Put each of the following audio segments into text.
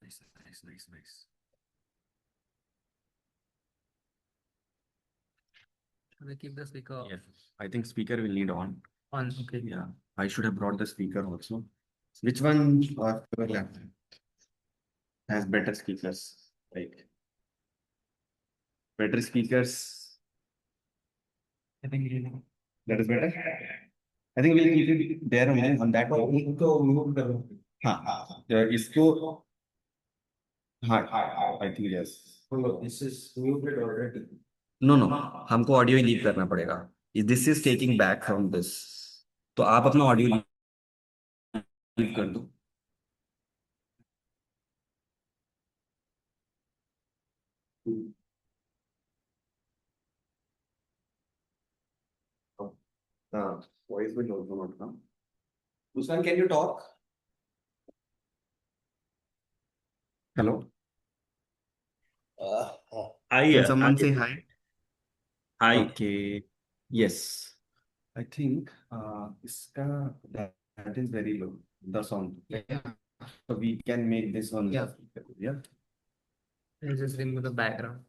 Nice. Should we keep the speaker off? Yeah, I think speaker will need on. On? Okay. Yeah, I should have brought the speaker also. Which one or your laptop has better speakers? Like better speakers. I think That is better. I think we'll keep it there only on that one. हाँ इसको हाँ I think yes. This is muted already. No, हमको audio ही leave करना पड़ेगा. This is taking back from this. तो आप अपना audio leave कर दो. Voice will also not come. Muskan, can you talk? Hello. Can someone say hi? Hi. Okay. Yes. I think iska that is very low. The sound. Yeah. So we can make this one. Yeah. Yeah. I'll just remove the background.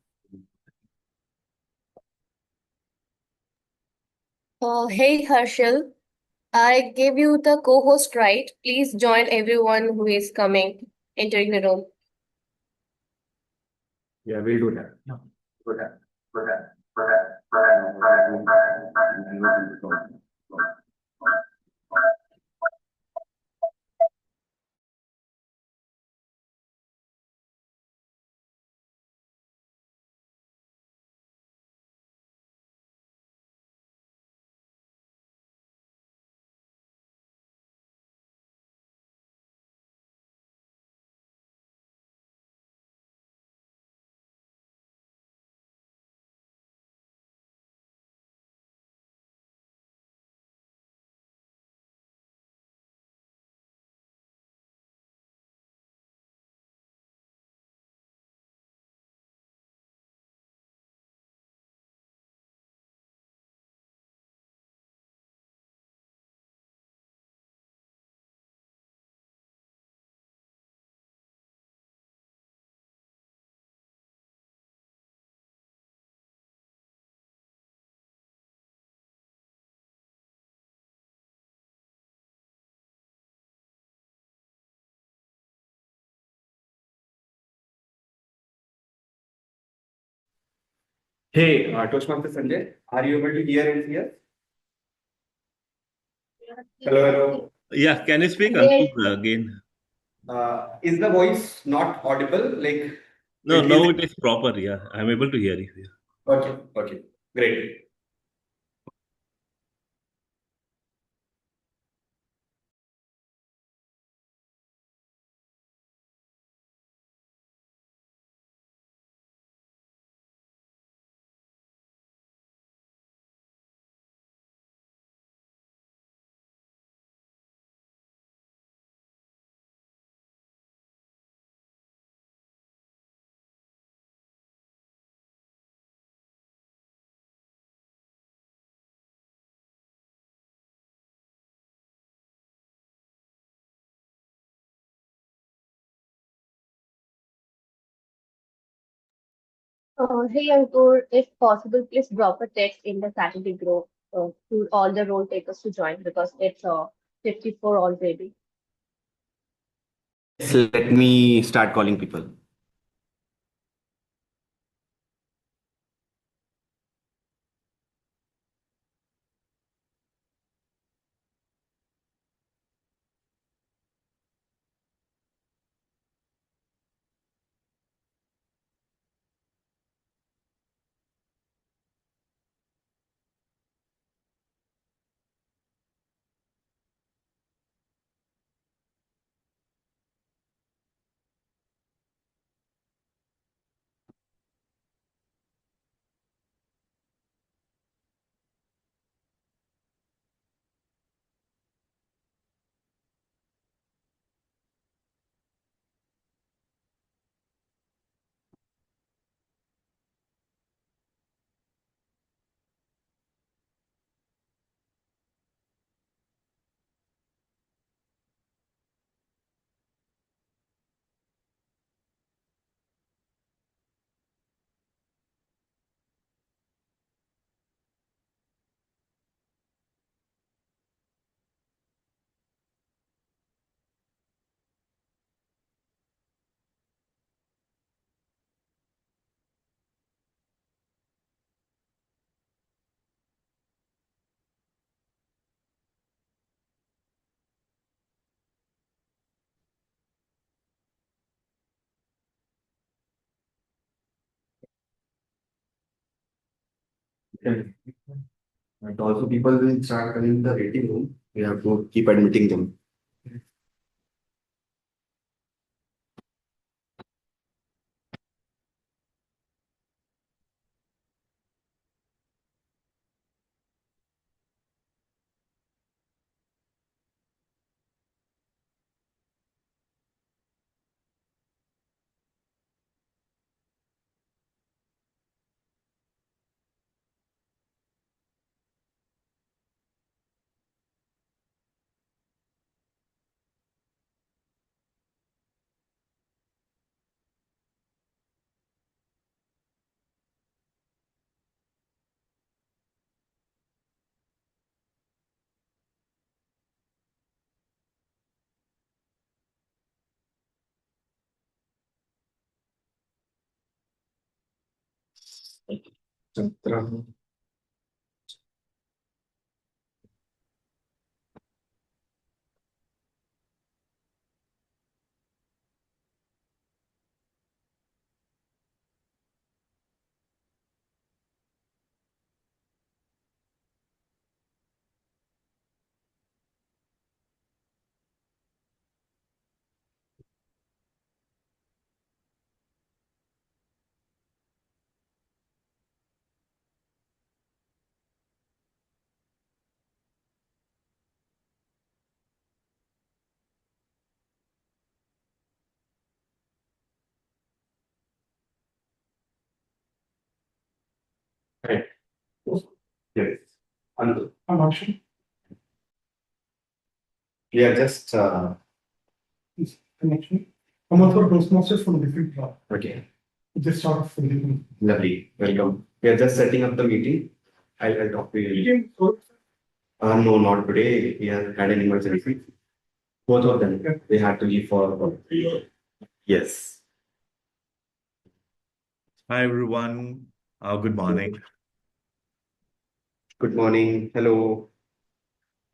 Hey Harshal, I gave you the co-host right. Please join everyone who is coming, entering the room. Yeah, we'll do that. Yeah. Hey, Toastmaster Sanjay, are you able to hear and see us? Hello. Yeah, can you speak Yes. Ankur again? Is the voice not audible? Like, No, is now it- it is proper. Yeah, I'm able to hear you. Okay, great. Hey Ankur, if possible, please drop a text in the faculty group to all the role takers to join because it's 54 already. Let me start calling people. And also people will start coming in the waiting room. We have to keep admitting them. Chaithra. Right. Yes. Ankur. I'm Harshal. We are just Is connection. I'm also a Toastmaster from a different club. okay. Just start off from the Lovely. Welcome. We are just setting up the meeting. I'll talk to you. beginning. No, not today. We have had an emergency. Both of them. Okay. They had to leave for. Yes. Hi everyone. Good morning. Good morning. Hello.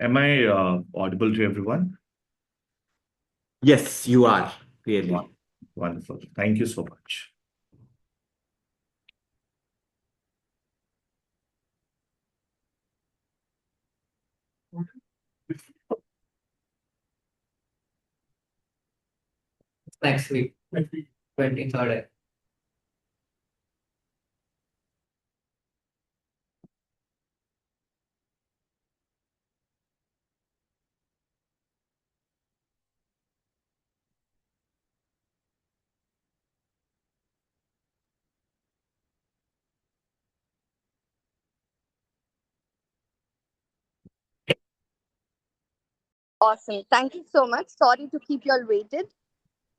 Am I audible to everyone? Yes, you are clearly. Wonderful. Thank you so much. Next week, 23rd. Awesome. Thank you so much. Sorry to keep you all waited.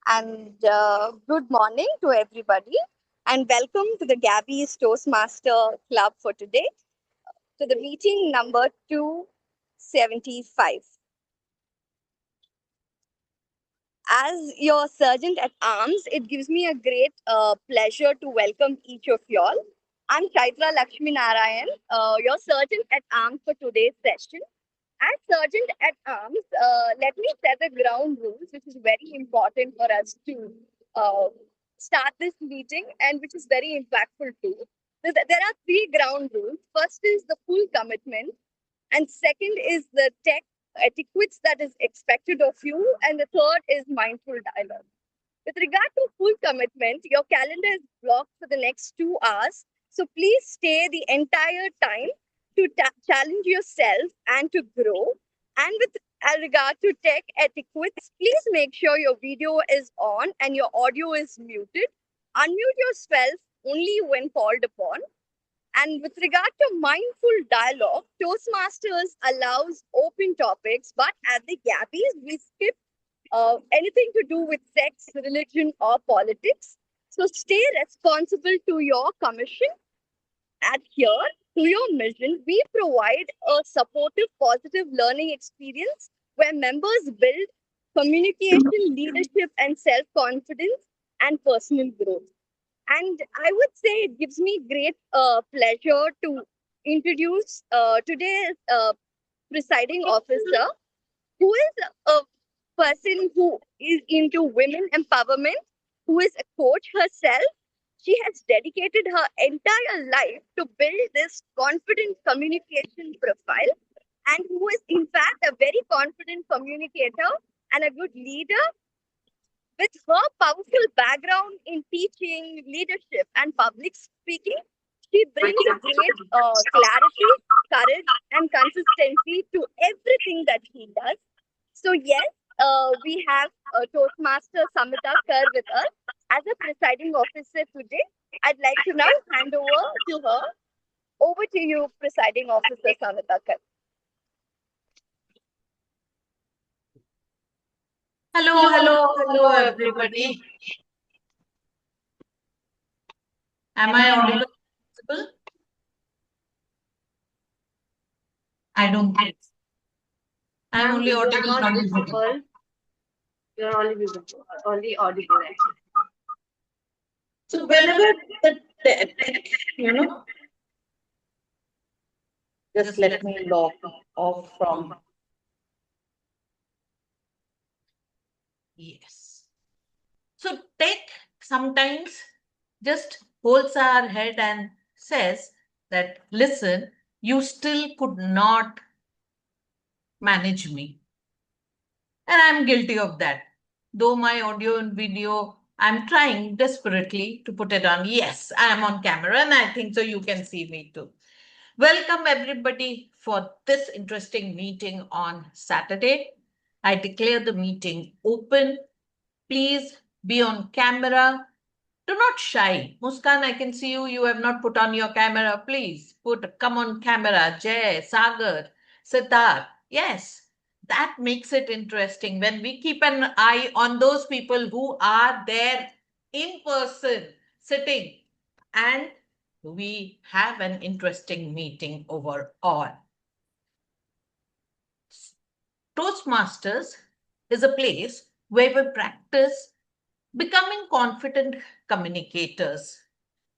And good morning to everybody. And welcome to the Gabby's Toastmaster Club for today, to the meeting number 275. As your Sergeant at Arms, it gives me a great pleasure to welcome each of y'all. I'm Chaithra Lakshminarayan, your Sergeant at Arms for today's session. As Sergeant at Arms, let me set the ground rules, which is very important for us to uh, start this meeting and which is very impactful too. There are three ground rules. First is the full commitment, and second is the tech etiquettes that is expected of you, and the third is mindful dialogue. With regard to full commitment, your calendar is blocked for the next 2 hours, so please stay the entire time to challenge yourself and to grow. And with regard to tech etiquettes, please make sure your video is on and your audio is muted. Unmute yourself only when called upon. And with regard to mindful dialogue, Toastmasters allows open topics, but at the Gabbies, we skip anything to do with sex, religion, or politics. So stay responsible to your commission. Adhere to your mission. We provide a supportive, positive learning experience where members build communication, leadership, and self confidence and personal growth. And I would say it gives me great pleasure to introduce today's presiding officer, who is a person who is into women empowerment, who is a coach herself. She has dedicated her entire life to build this confident communication profile, and who is in fact a very confident communicator and a good leader. With her powerful background in teaching, leadership, and public speaking, she brings a great clarity, courage, and consistency to everything that she does. So, yes, we have Toastmaster Samita with us as a presiding officer today. I'd like to now hand over to her. Over to you, presiding officer Samita. Hello, everybody. Am I audible? I don't think. I'm only audible. Not visible. You're only visible, only audible. Actually. So whenever Just let me log off from. Yes. So tech sometimes just holds our head and says that, listen, you still could not manage me. And I'm guilty of that. Though my audio and video, I'm trying desperately to put it on. Yes, I'm on camera and I think so you can see me too. Welcome everybody for this interesting meeting on Saturday. I declare the meeting open. Please be on camera. Do not shy. Muskan, I can see you. You have not put on your camera. Please come on camera. Jai, Sagar, Sidharth. Yes, that makes it interesting when we keep an eye on those people who are there in person sitting, and we have an interesting meeting overall. Toastmasters is a place where we practice becoming confident communicators,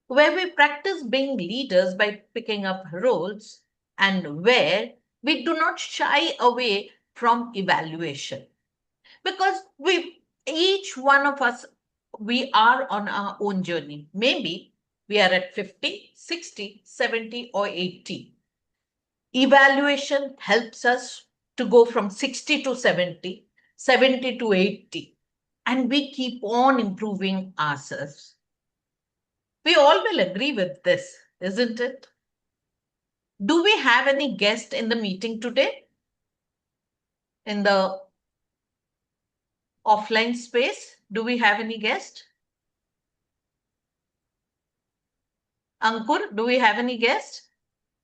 where we practice being leaders by picking up roles, and where we do not shy away from evaluation. Because each one of us, we are on our own journey. Maybe we are at 50, 60, 70, or 80. Evaluation helps us to go from 60 to 70, 70 to 80. And we keep on improving ourselves. We all will agree with this, isn't it? Do we have any guest in the meeting today? In the offline space, do we have any guest? Ankur, do we have any guest?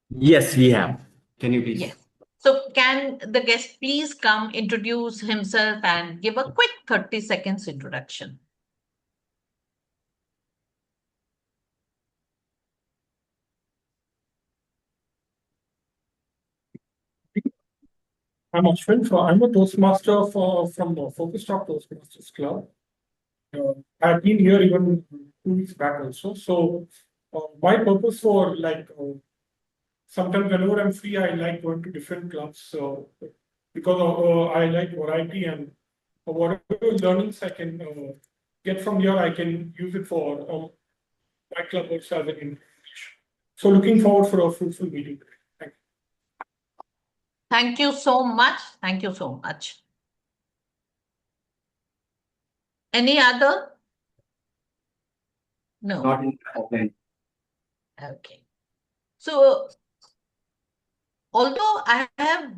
Yes, we have. Can you please? Yes. So can the guest please come introduce himself and give a quick 30 seconds introduction? I'm Ashwin. I'm a Toastmaster from the Focus Talk Toastmasters Club. I've been here even 2 weeks back also. So my purpose for sometimes whenever I'm free, I like going to different clubs. So because I like variety and whatever learnings I can get from here, I can use it for my club also as an information. So looking forward for a fruitful meeting today. Thank you. Thank you so much. Thank you so much. Any other? No. Not in offline. Okay. So, although I have,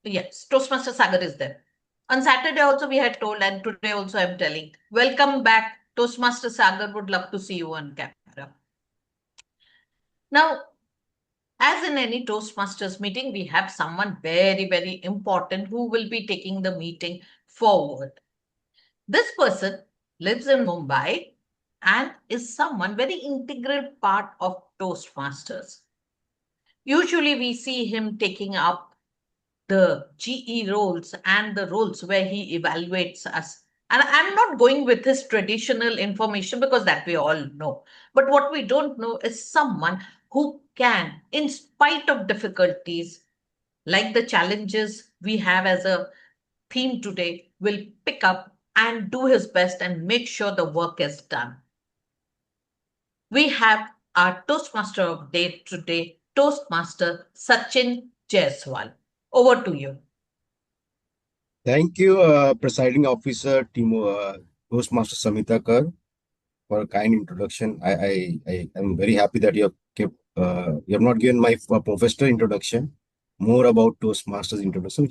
yes, Toastmaster Sagar is there. On Saturday also we had told, and today also I'm telling, welcome back. Toastmaster Sagar would love to see you on camera. Now, as in any Toastmasters meeting, we have someone very, very important who will be taking the meeting forward. This person lives in Mumbai and is someone very integral part of Toastmasters. Usually we see him taking up the GE roles and the roles where he evaluates us. And I'm not going with his traditional information because that we all know. But what we don't know is someone who can, in spite of difficulties, like the challenges we have as a theme today, will pick up and do his best and make sure the work is done. we have our Toastmaster of day today, Toastmaster Sachin Jaiswal. Over to you. Thank you, Presiding Officer, Toastmaster Samita, for a kind introduction. I am very happy that you have not given my professional introduction, more about Toastmasters introduction,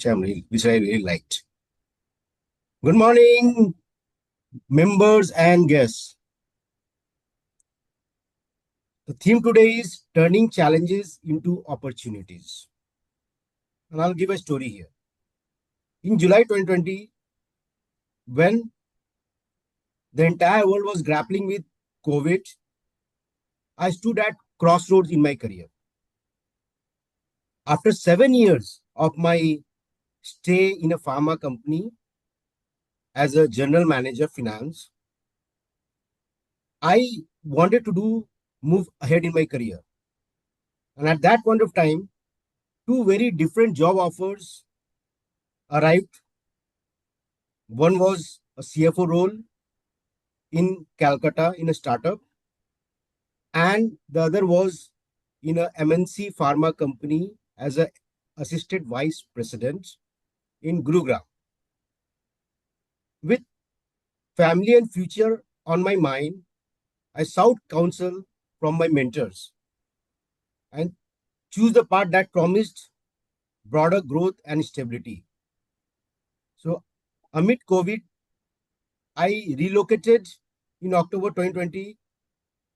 which I really liked. Good morning, members and guests. The theme today is turning challenges into opportunities. And I'll give a story here. In July 2020, when the entire world was grappling with COVID, I stood at crossroads in my career. After 7 years of my stay in a pharma company as a general manager finance, I wanted to move ahead in my career. And at that point of time, two very different job offers arrived. One was a CFO role in Calcutta in a startup, and the other was in a MNC pharma company as an assistant vice president in Gurugram. With family and future on my mind, I sought counsel from my mentors and choose the path that promised broader growth and stability. So amid COVID, I relocated in October 2020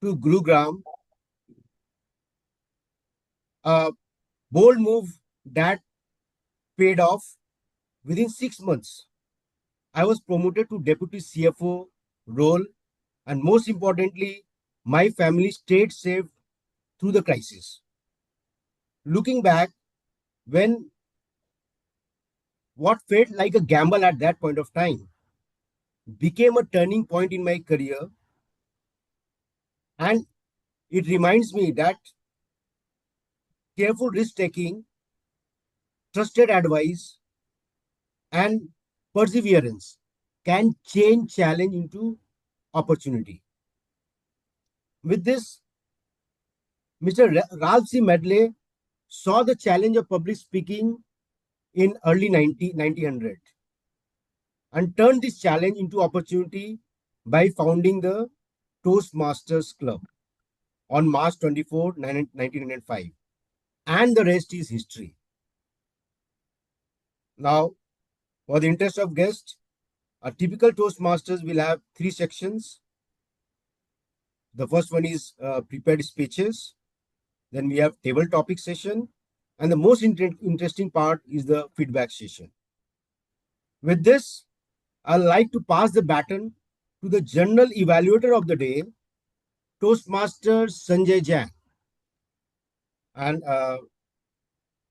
to Gurugram, a bold move that paid off. Within 6 months, I was promoted to deputy CFO role, and most importantly, my family stayed safe through the crisis. Looking back, when what felt like a gamble at that point of time became a turning point in my career, and it reminds me that careful risk taking, trusted advice, and perseverance can change challenge into opportunity. With this, Mr. Ralph C. Medley saw the challenge of public speaking in early 1900 and turned this challenge into opportunity by founding the Toastmasters Club on March 24, 1905. And the rest is history. Now, for the interest of guests, a typical Toastmasters will have 3 sections. The first one is prepared speeches. Then we have table topic session. And the most interesting part is the feedback session. With this, I'd like to pass the baton to the general evaluator of the day, Toastmaster Sanjay Jain. And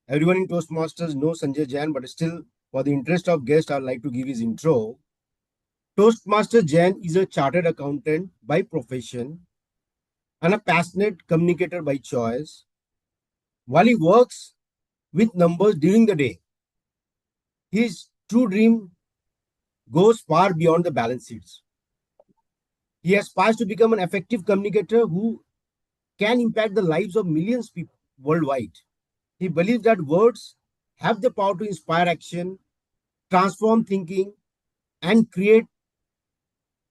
everyone in Toastmasters knows Sanjay Jain, but still, for the interest of guests, I'd like to give his intro. Toastmaster Jain is a chartered accountant by profession and a passionate communicator by choice. While he works with numbers during the day, his true dream goes far beyond the balance sheets. He aspires to become an effective communicator who can impact the lives of millions of people worldwide. He believes that words have the power to inspire action, transform thinking, and create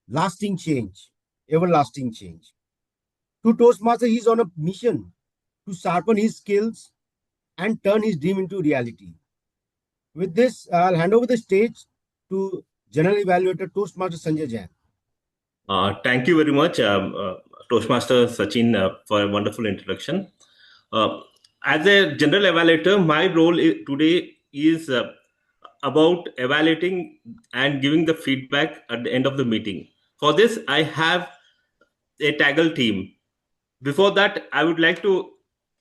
lasting change, everlasting change. To Toastmaster, he is on a mission to sharpen his skills and turn his dream into reality. With this, I'll hand over the stage to General Evaluator Toastmaster Sanjay Jain. Thank you very much, Toastmaster Sachin, for a wonderful introduction. As a general evaluator, my role today is about evaluating and giving the feedback at the end of the meeting. For this, I have a TAGL team. Before that, I would like to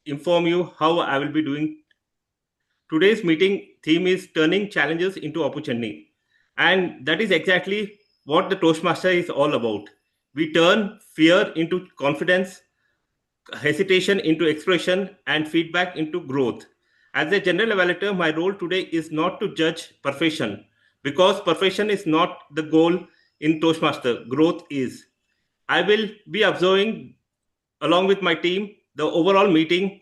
inform you how I will be doing. Today's meeting theme is turning challenges into opportunity. And that is exactly what the Toastmaster is all about. We turn fear into confidence, hesitation into expression, and feedback into growth. As a general evaluator, my role today is not to judge perfection, because perfection is not the goal in Toastmaster. Growth is. I will be observing along with my team, the overall meeting,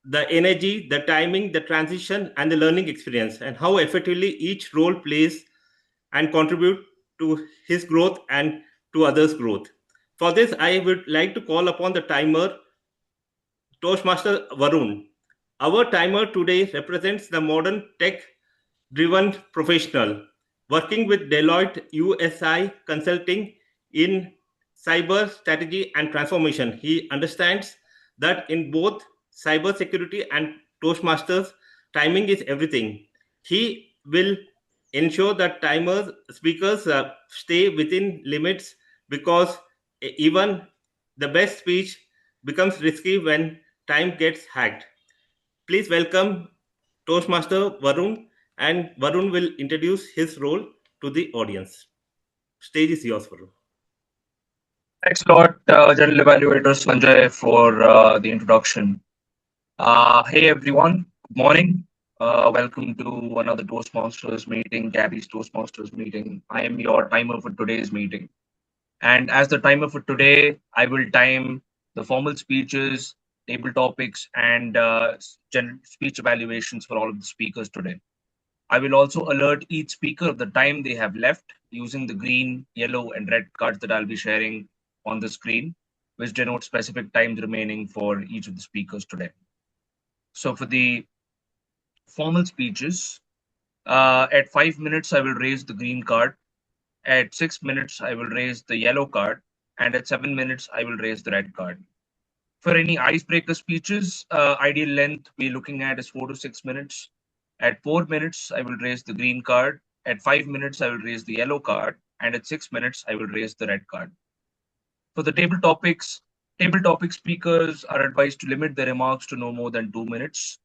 the energy, the timing, the transition, and the learning experience, and how effectively each role plays and contribute to his growth and to others' growth. For this, I would like to call upon the timer, Toastmaster Varun. Our timer today represents the modern tech-driven professional working with Deloitte USI Consulting in cyber strategy and transformation. He understands that in both cyber security and Toastmasters, timing is everything. He will ensure that timers speakers stay within limits, because even the best speech becomes risky when time gets hacked. Please welcome Toastmaster Varun, and Varun will introduce his role to the audience. Stage is yours, Varun. Thanks a lot, General Evaluator Sanjay, for the introduction. Hey everyone, good morning. Welcome to another Toastmasters meeting, Gabby's Toastmasters meeting. I am your timer for today's meeting. And as the timer for today, I will time the formal speeches, table topics, and speech evaluations for all of the speakers today. I will also alert each speaker of the time they have left using the green, yellow, and red cards that I'll be sharing on the screen, which denote specific times remaining for each of the speakers today. So for the formal speeches, at 5 minutes, I will raise the green card. At 6 minutes, I will raise the yellow card. And at 7 minutes, I will raise the red card. For any icebreaker speeches, ideal length we're looking at is 4 to 6 minutes. At 4 minutes, I will raise the green card. At 5 minutes, I will raise the yellow card. And at 6 minutes, I will raise the red card. For the table topic speakers are advised to limit their remarks to no more than 2 minutes.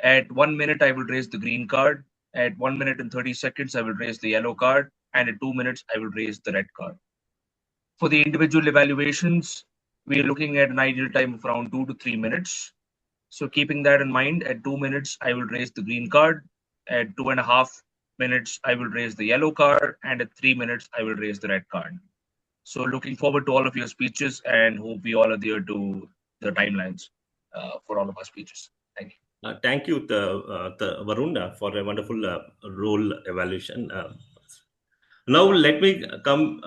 At 1 minute, I will raise the green card. At 1 minute and 30 seconds, I will raise the yellow card. And at 2 minutes, I will raise the red card. For the individual evaluations, we are looking at an ideal time of around 2 to 3 minutes. So keeping that in mind, at 2 minutes, I will raise the green card. At 2.5 minutes, I will raise the yellow card. And at 3 minutes, I will raise the red card. So looking forward to all of your speeches and hope we all adhere to the timelines for all of our speeches. Thank you. Thank you, Varun, for a wonderful role evaluation. Now let me come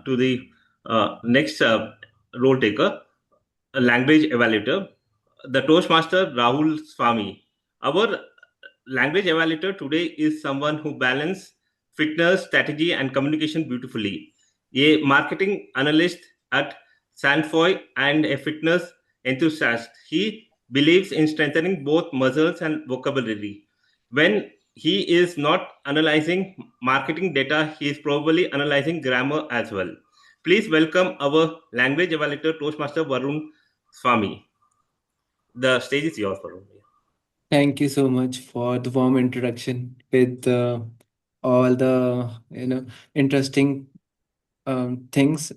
to the next role taker, a language evaluator, the Toastmaster Rahul Swami. Our language evaluator today is someone who balances fitness, strategy, and communication beautifully. A marketing analyst at Sanfoy and a fitness enthusiast, he believes in strengthening both muscles and vocabulary. When he is not analyzing marketing data, he is probably analyzing grammar as well. Please welcome our language evaluator, Toastmaster Varun Swami. The stage is yours, Varun. Thank you so much for the warm introduction with all the interesting things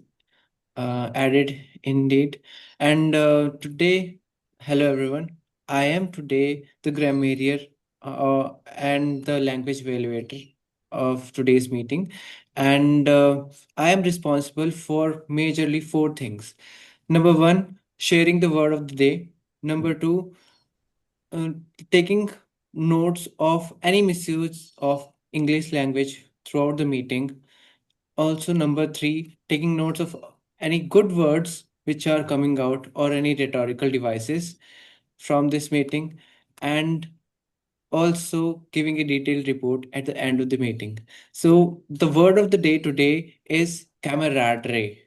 added indeed. And today, hello everyone. I am today the grammarian and the language evaluator of today's meeting, and I am responsible for majorly four things. Number one, sharing the word of the day. Number two, uh, taking notes of any misuse of English language throughout the meeting. Also, number three, taking notes of any good words which are coming out or any rhetorical devices from this meeting, and also giving a detailed report at the end of the meeting. So, the word of the day today is camaraderie.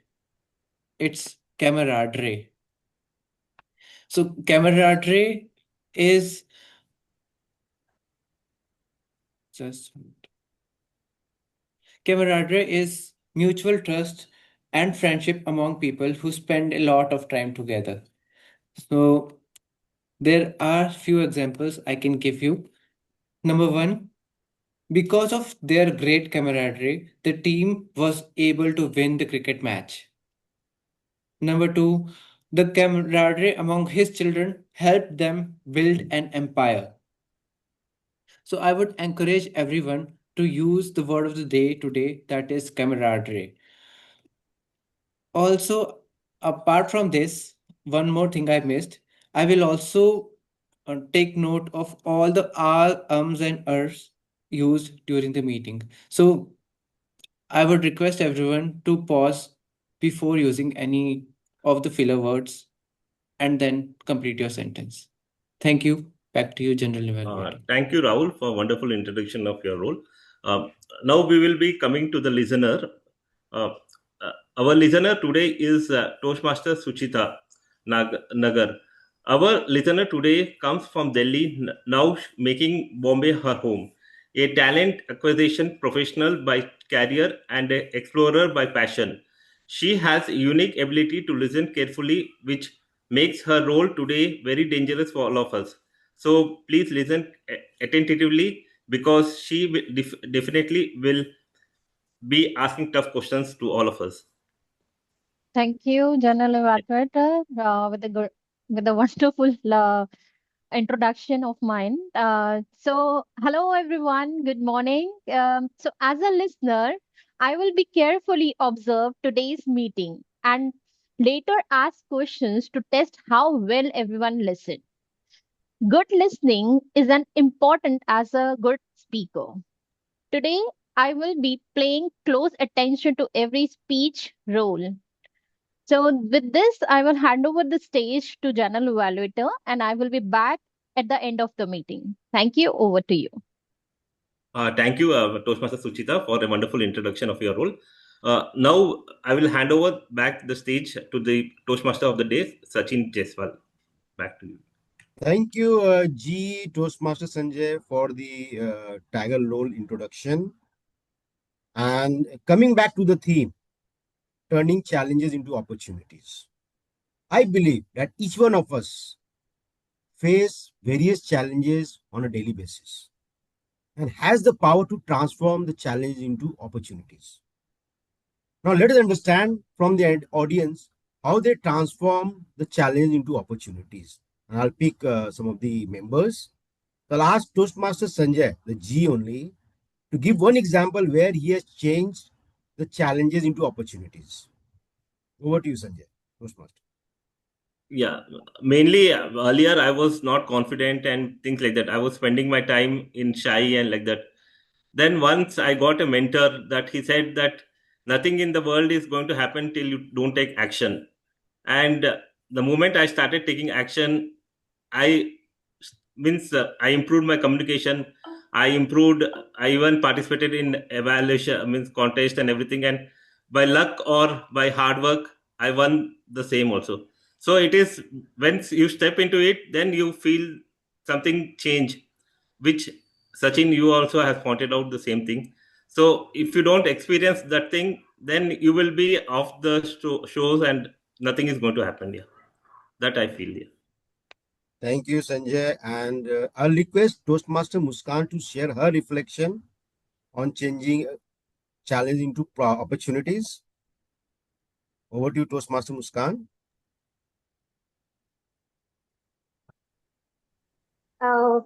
It's camaraderie. So, camaraderie is just camaraderie is mutual trust and friendship among people who spend a lot of time together. So there are few examples I can give you. Number one, because of their great camaraderie, the team was able to win the cricket match. Number two, the camaraderie among his children helped them build an empire. So I would encourage everyone to use the word of the day today, that is camaraderie. Also, apart from this, one more thing I missed. I will also take note of all the R, ums, and ers used during the meeting. So I would request everyone to pause before using any of the filler words and then complete your sentence. Thank you. Back to you, General Evaluator. Thank you, Rahul, for wonderful introduction of your role. Now we will be coming to the listener. Uh, our listener today is Toastmaster Suchita Nagar. Our listener today comes from Delhi, now making Bombay her home. A talent acquisition professional by career and an explorer by passion. She has a unique ability to listen carefully, which makes her role today very dangerous for all of us. So please listen attentively because she definitely will be asking tough questions to all of us. Thank you, General Evaluator, with a wonderful introduction of mine. Hello everyone. Good morning. As a listener, I will be carefully observe today's meeting and later ask questions to test how well everyone listened. Good listening is an important as a good speaker. Today, I will be paying close attention to every speech role. So, with this, I will hand over the stage to General Evaluator and I will be back at the end of the meeting. Thank you. Over to you. Thank you, Toastmaster Suchita, for a wonderful introduction of your role. Now, I will hand over back the stage to the Toastmaster of the day, Sachin Jaiswal. Back to you. Thank you, Toastmaster Sanjay, for the TAGL role introduction. And coming back to the theme, turning challenges into opportunities. I believe that each one of us face various challenges on a daily basis and has the power to transform the challenge into opportunities. Now, let us understand from the audience how they transform the challenge into opportunities. And I'll pick some of the members. I'll ask Toastmaster Sanjay, the G only, to give one example where he has changed the challenges into opportunities. Over to you, Sanjay, Toastmaster. Yeah, mainly earlier I was not confident and things like that. I was spending my time in shy and like that. Then once I got a mentor that he said that nothing in the world is going to happen till you don't take action. And the moment I started taking action, I I improved my communication. I even participated in evaluation, means contest and everything. And by luck or by hard work, I won the same also. So it is when you step into it, then you feel something change, which Sachin, you also have pointed out the same thing. So if you don't experience that thing, then you will be off the shows and nothing is going to happen. Yeah, that I feel. Yeah. Thank you, Sanjay. And I'll request Toastmaster Muskan to share her reflection on changing challenge into opportunities. Over to you, Toastmaster Muskan.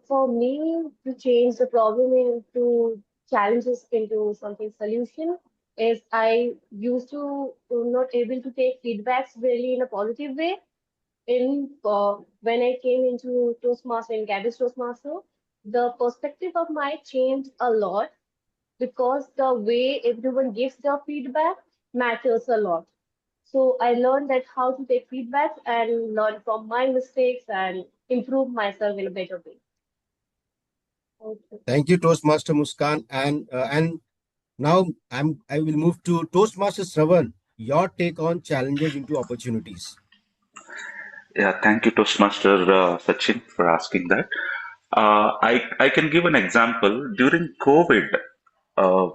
For me, to change the problem into challenges into something solution is I used to not able to take feedbacks really in a positive way. When I came into Toastmaster and Gabby's Toastmaster, the perspective of my changed a lot because the way everyone gives their feedback matters a lot. So I learned that how to take feedback and learn from my mistakes and improve myself in a better way. Okay. Thank you, Toastmaster Muskan. And now I will move to Toastmaster Shravan. Your take on challenges into opportunities. Yeah, thank you, Toastmaster Sachin, for asking that. I can give an example. During COVID, uh,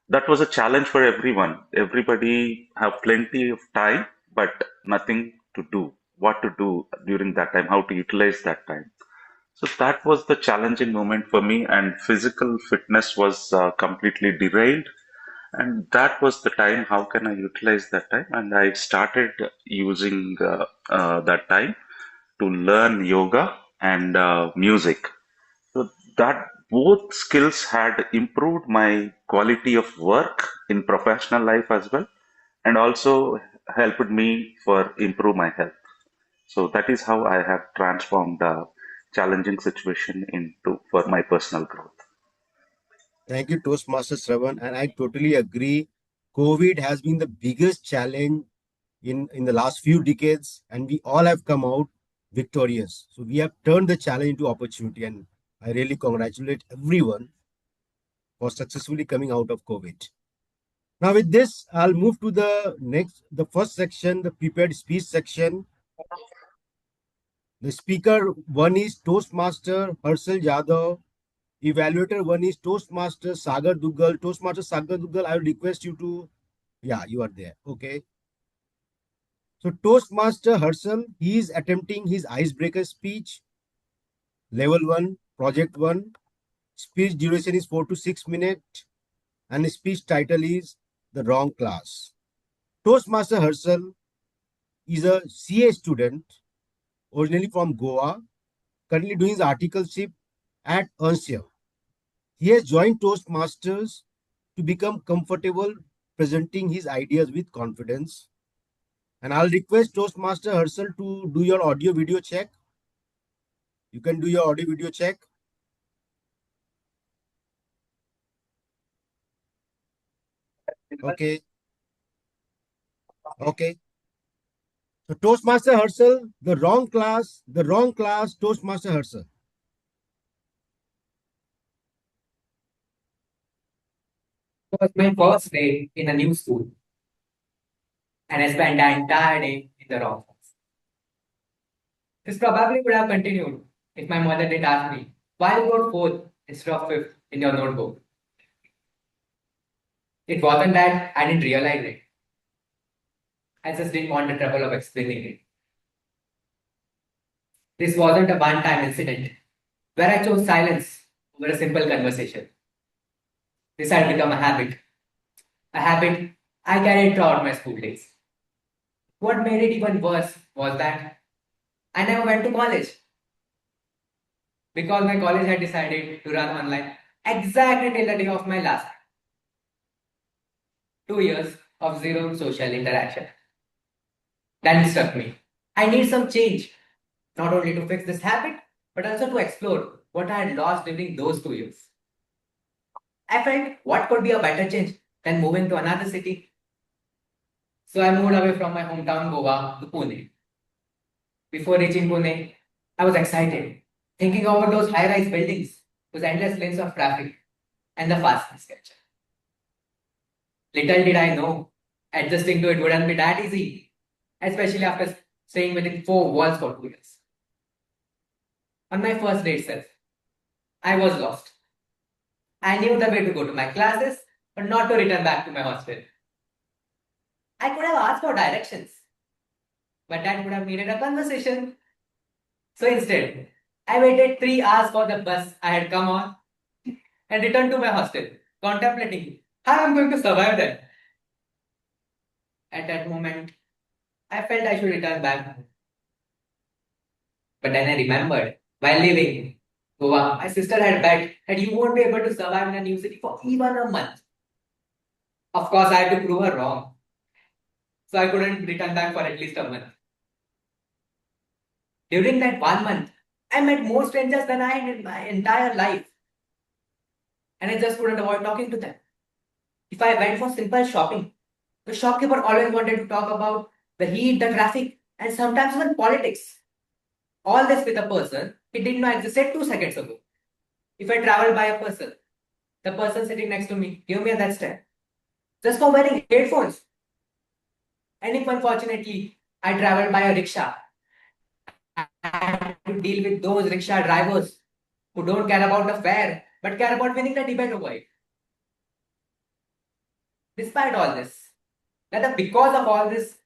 that was a challenge for everyone. Everybody have plenty of time, but nothing to do. What to do during that time? How to utilize that time? So that was the challenging moment for me, and physical fitness was completely derailed. And that was the time. How can I utilize that time? And I started using that time to learn yoga and music. So that both skills had improved my quality of work in professional life as well, and also helped me for improve my health. So that is how I have transformed a challenging situation into for my personal growth. Thank you, Toastmaster Shravan. And I totally agree. COVID has been the biggest challenge in the last few decades, and we all have come out victorious. So we have turned the challenge into opportunity, and I really congratulate everyone for successfully coming out of COVID. Now, with this, I'll move to the first section, the prepared speech section. The speaker one is Toastmaster Harshal Jadhav. Evaluator one is Toastmaster Sagar Duggal. Toastmaster Sagar Duggal, I will request you to, yeah, you are there. Okay. So Toastmaster Harshal, he is attempting his icebreaker speech. Level 1, Project 1. Speech duration is 4 to 6 minutes. And the speech title is The Wrong Class. Toastmaster Harshal is a CA student, originally from Goa, currently doing his articleship at Ernst. He has joined Toastmasters to become comfortable presenting his ideas with confidence. And I'll request Toastmaster Harshal to do your audio video check. You can do your audio video check. Okay. Okay. So Toastmaster Harshal, the wrong class, Toastmaster Harshal. It was my first day in a new school, and I spent the entire day in the wrong class. This probably would have continued if my mother didn't ask me why you wrote fourth instead of fifth in your notebook. It wasn't that I didn't realize it. I just didn't want the trouble of explaining it. This wasn't a one-time incident where I chose silence over a simple conversation. This had become a habit I carried throughout my school days. What made it even worse was that I never went to college because my college had decided to run online exactly till the day of my last. 2 years of zero social interaction. That struck me. I need some change, not only to fix this habit, but also to explore what I had lost during those 2 years. I felt what could be a better change than moving to another city. So I moved away from my hometown Goa to Pune. Before reaching Pune, I was excited, thinking about those high-rise buildings, those endless lanes of traffic, and the fastness culture. Little did I know, adjusting to it wouldn't be that easy, especially after staying within 4 walls for 2 years. On my first day itself, I was lost. I knew the way to go to my classes, but not to return back to my hostel. I could have asked for directions, but that would have needed a conversation. So instead, I waited 3 hours for the bus I had come on and returned to my hostel, contemplating how I'm going to survive that. At that moment, I felt I should return back. But then I remembered, while leaving Goa, my sister had bet that you won't be able to survive in a new city for even a month. Of course, I had to prove her wrong. So I couldn't return back for at least a month. During that 1 month, I met more strangers than I had in my entire life. And I just couldn't avoid talking to them. If I went for simple shopping, the shopkeeper always wanted to talk about the heat, the traffic, and sometimes even politics. All this with a person he did not exist 2 seconds ago. If I traveled by a person, the person sitting next to me gave me a death stare just for wearing headphones. And if unfortunately I traveled by a rickshaw, I had to deal with those rickshaw drivers who don't care about the fare but care about winning the debate over it. Despite all this, rather because of all this,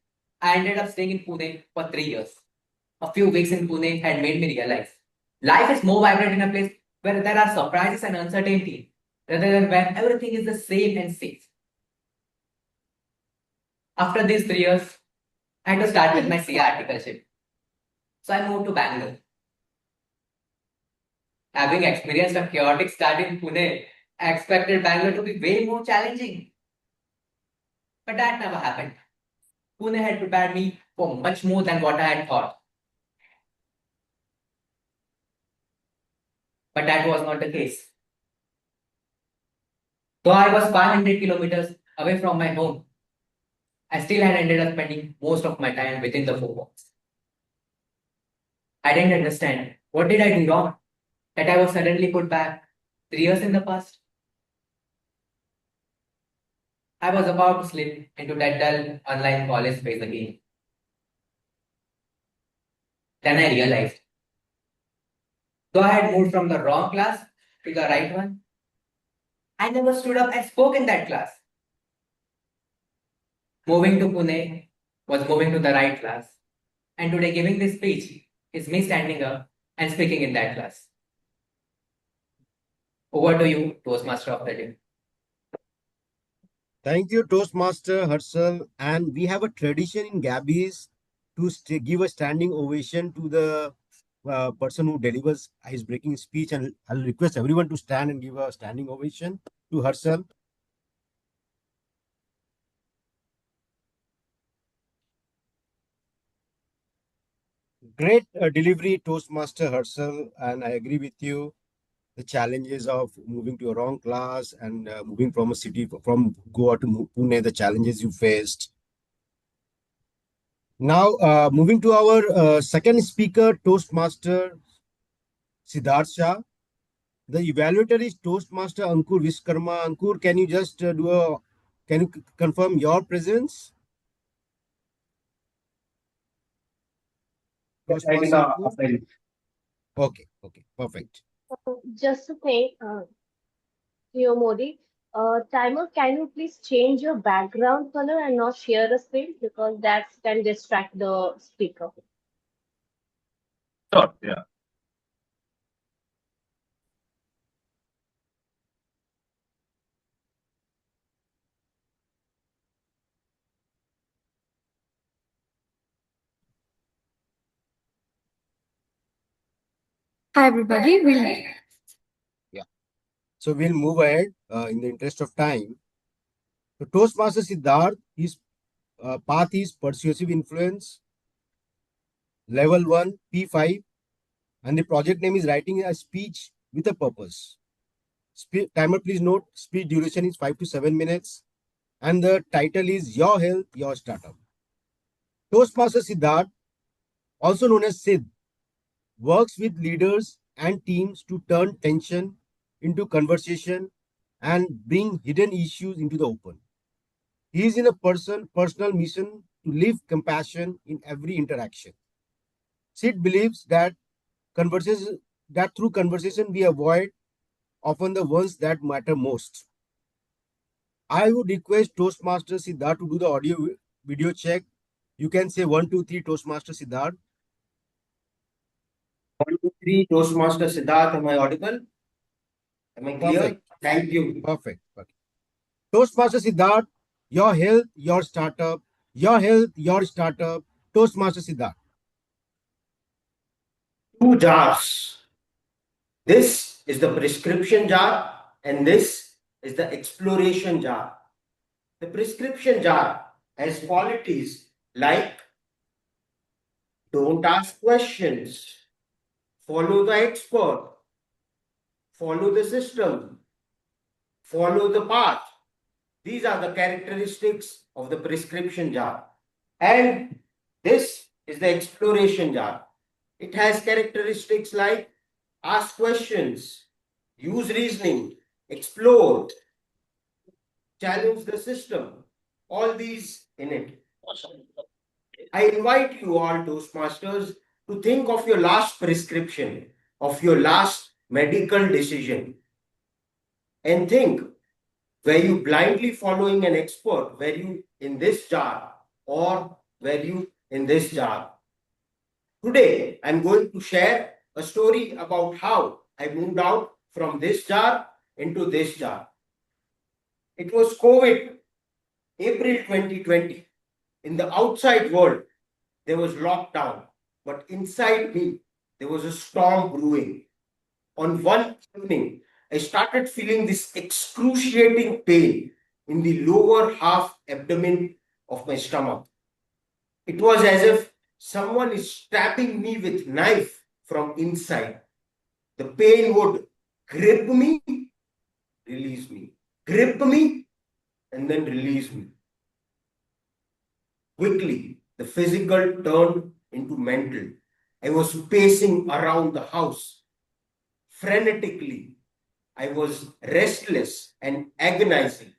I ended up staying in Pune for 3 years. A few weeks in Pune had made me realize life is more vibrant in a place where there are surprises and uncertainty rather than where everything is the same and safe. After these 3 years, I had to start with my CA articleship. So I moved to Bangalore. Having experienced a chaotic start in Pune, I expected Bangalore to be way more challenging. But that never happened. Pune had prepared me for much more than what I had thought. But that was not the case. Though I was 500 kilometers away from my home, I still had ended up spending most of my time within the four walls. I didn't understand. What did I do wrong? That I was suddenly put back 3 years in the past. I was about to slip into that dull online college phase again. Then I realized, though I had moved from the wrong class to the right one, I never stood up and spoke in that class. Moving to Pune was moving to the right class. And today giving this speech is me standing up and speaking in that class. Over to you, Toastmaster of the day. Thank you, Toastmaster Harshal. And we have a tradition in Gabby's to give a standing ovation to the person who delivers his breaking speech. And I'll request everyone to stand and give a standing ovation to Harshal. Great delivery, Toastmaster Harshal. And I agree with you. The challenges of moving to a wrong class and moving from a city, from Goa to Pune, the challenges you faced. Now, moving to our second speaker, Toastmaster Sidharth Shah. The evaluator is Toastmaster Ankur Vishwakarma. Ankur, can you just can you confirm your presence? Toastmaster Ankur? Okay, perfect. Just to think, TMOD, timer, can you please change your background color and not share the screen because that can distract the speaker. Sure, yeah. Hi everybody, So we'll move ahead in the interest of time. So Toastmaster Sidharth, his path is persuasive influence, level 1, P5, and the project name is writing a speech with a purpose. Timer, please note, speech duration is 5 to 7 minutes, and the title is Your Health, Your Startup. Toastmaster Sidharth, also known as Sid, works with leaders and teams to turn tension into conversation and bring hidden issues into the open. He is in a personal mission to live compassion in every interaction. Sid believes that through conversation we avoid often the ones that matter most. I would request Toastmaster Sidharth to do the audio video check. You can say 1, 2, 3, Toastmaster Sidharth. 1, 2, 3, Toastmaster Sidharth. Am I audible? Am I clear? Perfect. Thank you. Perfect. Toastmaster Sidharth, your health, your startup. Your health, your startup. Toastmaster Sidharth. 2 jars. This is the prescription jar and this is the exploration jar. The prescription jar has qualities like don't ask questions, follow the expert, follow the system, follow the path. These are the characteristics of the prescription jar. And this is the exploration jar. It has characteristics like ask questions, use reasoning, explore, challenge the system, all these in it. I invite you all, Toastmasters, to think of your last prescription, of your last medical decision, and think, were you blindly following an expert? Were you in this jar or were you in this jar? Today, I'm going to share a story about how I moved out from this jar into this jar. It was COVID, April 2020. In the outside world, there was lockdown, but inside me, there was a storm brewing. On one evening, I started feeling this excruciating pain in the lower half abdomen of my stomach. It was as if someone is stabbing me with knife from inside. The pain would grip me, release me, grip me, and then release me. Quickly, the physical turned into mental. I was pacing around the house frenetically. I was restless and agonizing.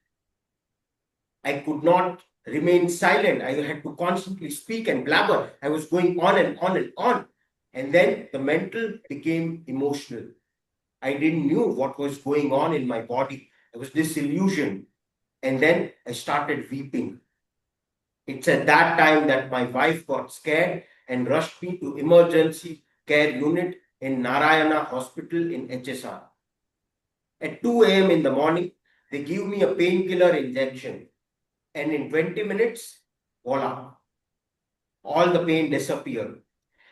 I could not remain silent. I had to constantly speak and blabber. I was going on and on and on. And then the mental became emotional. I didn't knew what was going on in my body. I was disillusioned. And then I started weeping. It's at that time that my wife got scared and rushed me to emergency care unit in Narayana Hospital in HSR. At 2 a.m. in the morning, they give me a painkiller injection. And in 20 minutes, voila, all the pain disappeared.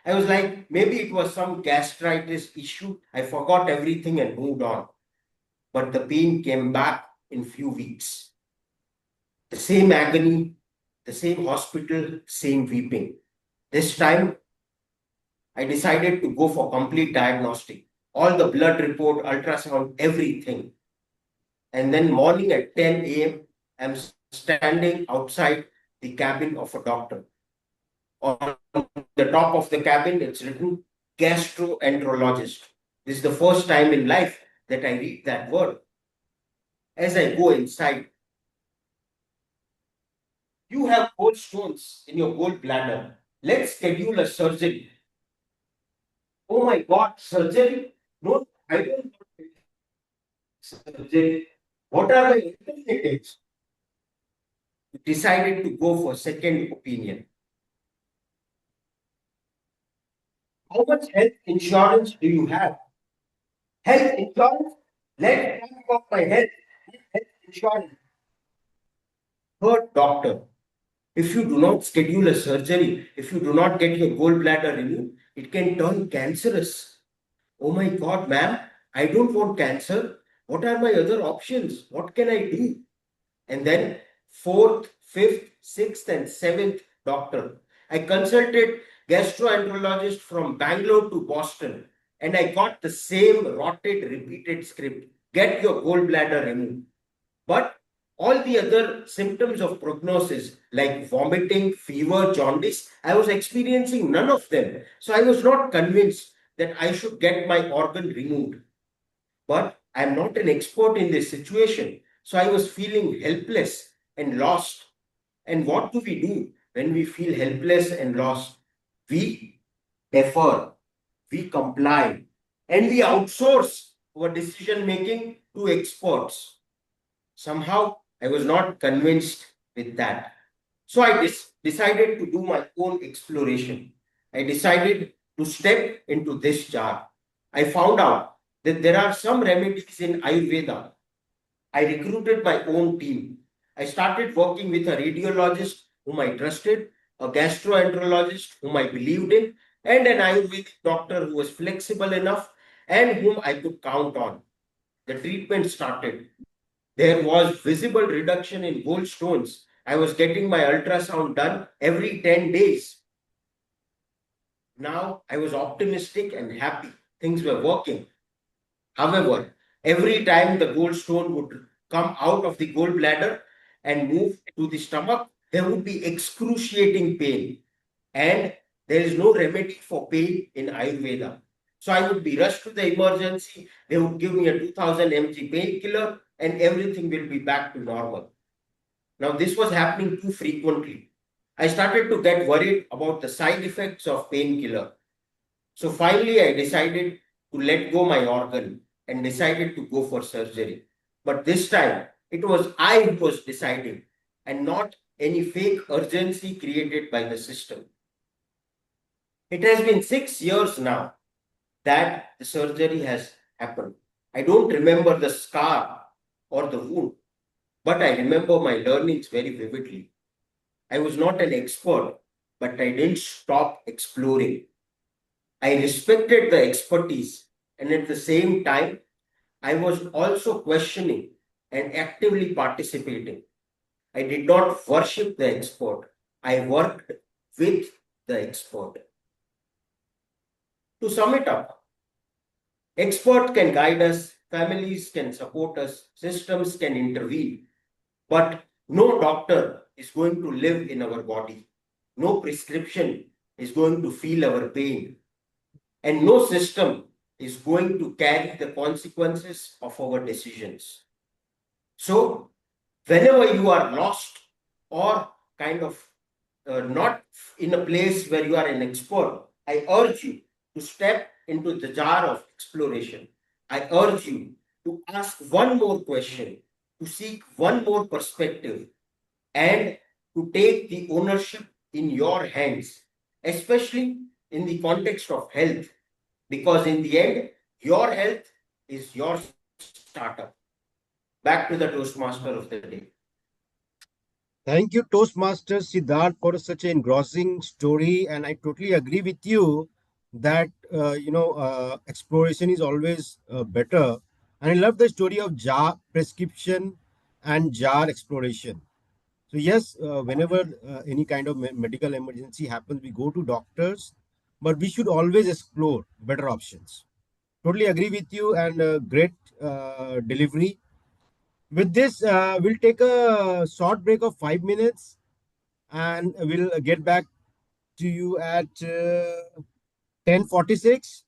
I was like, maybe it was some gastritis issue. I forgot everything and moved on. But the pain came back in few weeks. The same agony, the same hospital, same weeping. This time, I decided to go for complete diagnostic. All the blood report, ultrasound, everything. And then morning at 10 a.m., I'm standing outside the cabin of a doctor. On the top of the cabin, it's written gastroenterologist. This is the first time in life that I read that word. As I go inside, you have gallstones in your gallbladder. Let's schedule a surgery. Oh my God, surgery? No, I don't want surgery. What are the alternatives? Decided to go for second opinion. How much health insurance do you have? Health insurance? Let me talk about my health insurance. Third doctor, if you do not schedule a surgery, if you do not get your gallbladder removed, it can turn cancerous. Oh my God, ma'am, I don't want cancer. What are my other options? What can I do? And then fourth, fifth, sixth, and seventh doctor. I consulted gastroenterologist from Bangalore to Boston, and I got the same rotted, repeated script. Get your gallbladder removed. But all the other symptoms of prognosis, like vomiting, fever, jaundice, I was experiencing none of them. So I was not convinced that I should get my organ removed. But I'm not an expert in this situation. So I was feeling helpless and lost. And what do we do when we feel helpless and lost? We defer, we comply, and we outsource our decision making to experts. Somehow I was not convinced with that. So I decided to do my own exploration. I decided to step into this jar. I found out that there are some remedies in Ayurveda. I recruited my own team. I started working with a radiologist whom I trusted, a gastroenterologist whom I believed in, and an Ayurvedic doctor who was flexible enough and whom I could count on. The treatment started. There was visible reduction in gallstones. I was getting my ultrasound done every 10 days. Now I was optimistic and happy. Things were working. However, every time the gallstone would come out of the gallbladder and move to the stomach, there would be excruciating pain. And there is no remedy for pain in Ayurveda. So I would be rushed to the emergency. They would give me a 2000 mg painkiller and everything will be back to normal. Now, this was happening too frequently. I started to get worried about the side effects of painkiller. So finally, I decided to let go my organ and decided to go for surgery. But this time, it was I who was deciding and not any fake urgency created by the system. It has been 6 years now that the surgery has happened. I don't remember the scar or the wound, but I remember my learnings very vividly. I was not an expert, but I didn't stop exploring. I respected the expertise, and at the same time, I was also questioning and actively participating. I did not worship the expert, I worked with the expert. To sum it up, expert can guide us families can support us, systems can intervene, but no doctor is going to live in our body. No prescription is going to feel our pain, and no system is going to carry the consequences of our decisions. So, whenever you are lost or kind of not in a place where you are an expert, I urge you to step into the jar of exploration. I urge you to ask one more question, to seek one more perspective, and to take the ownership in your hands, especially in the context of health, because in the end, your health is your startup. Back to the Toastmaster of the day. Thank you, Toastmaster Sidharth, for such an engrossing story. And I totally agree with you that, exploration is always better. And I love the story of jar prescription and jar exploration. So, yes, whenever any kind of medical emergency happens, we go to doctors, but we should always explore better options. Totally agree with you, and great delivery. With this, we'll take a short break of 5 minutes, and we'll get back to you at 10:46.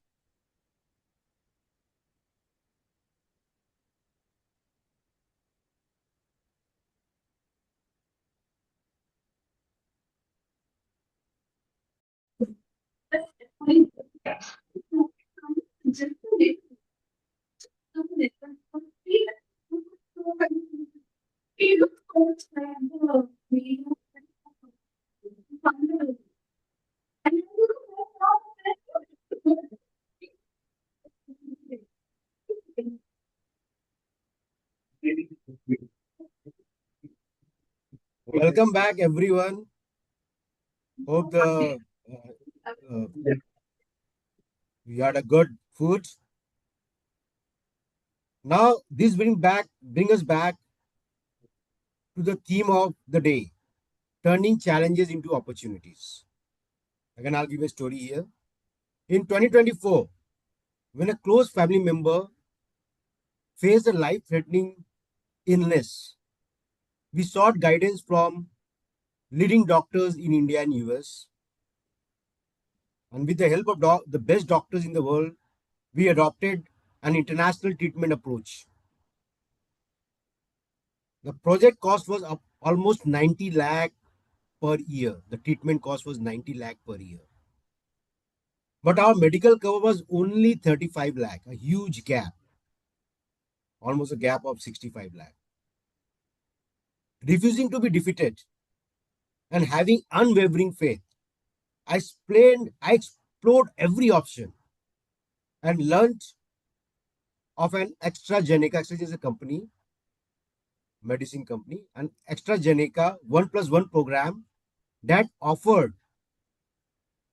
Welcome back, everyone. Hope we had a good food. Now, this bring us back to the theme of the day: turning challenges into opportunities. Again, I'll give a story here. In 2024, when a close family member faced a life-threatening illness, we sought guidance from leading doctors in India and US. And with the help of the best doctors in the world, we adopted an international treatment approach. The project cost was almost 90 lakh per year. The treatment cost was 90 lakh per year. But our medical cover was only 35 lakh, a huge gap, almost a gap of 65 lakh. Refusing to be defeated and having unwavering faith, I explored every option and learned of an AstraZeneca is a company, medicine company, an AstraZeneca 1+1 program that offered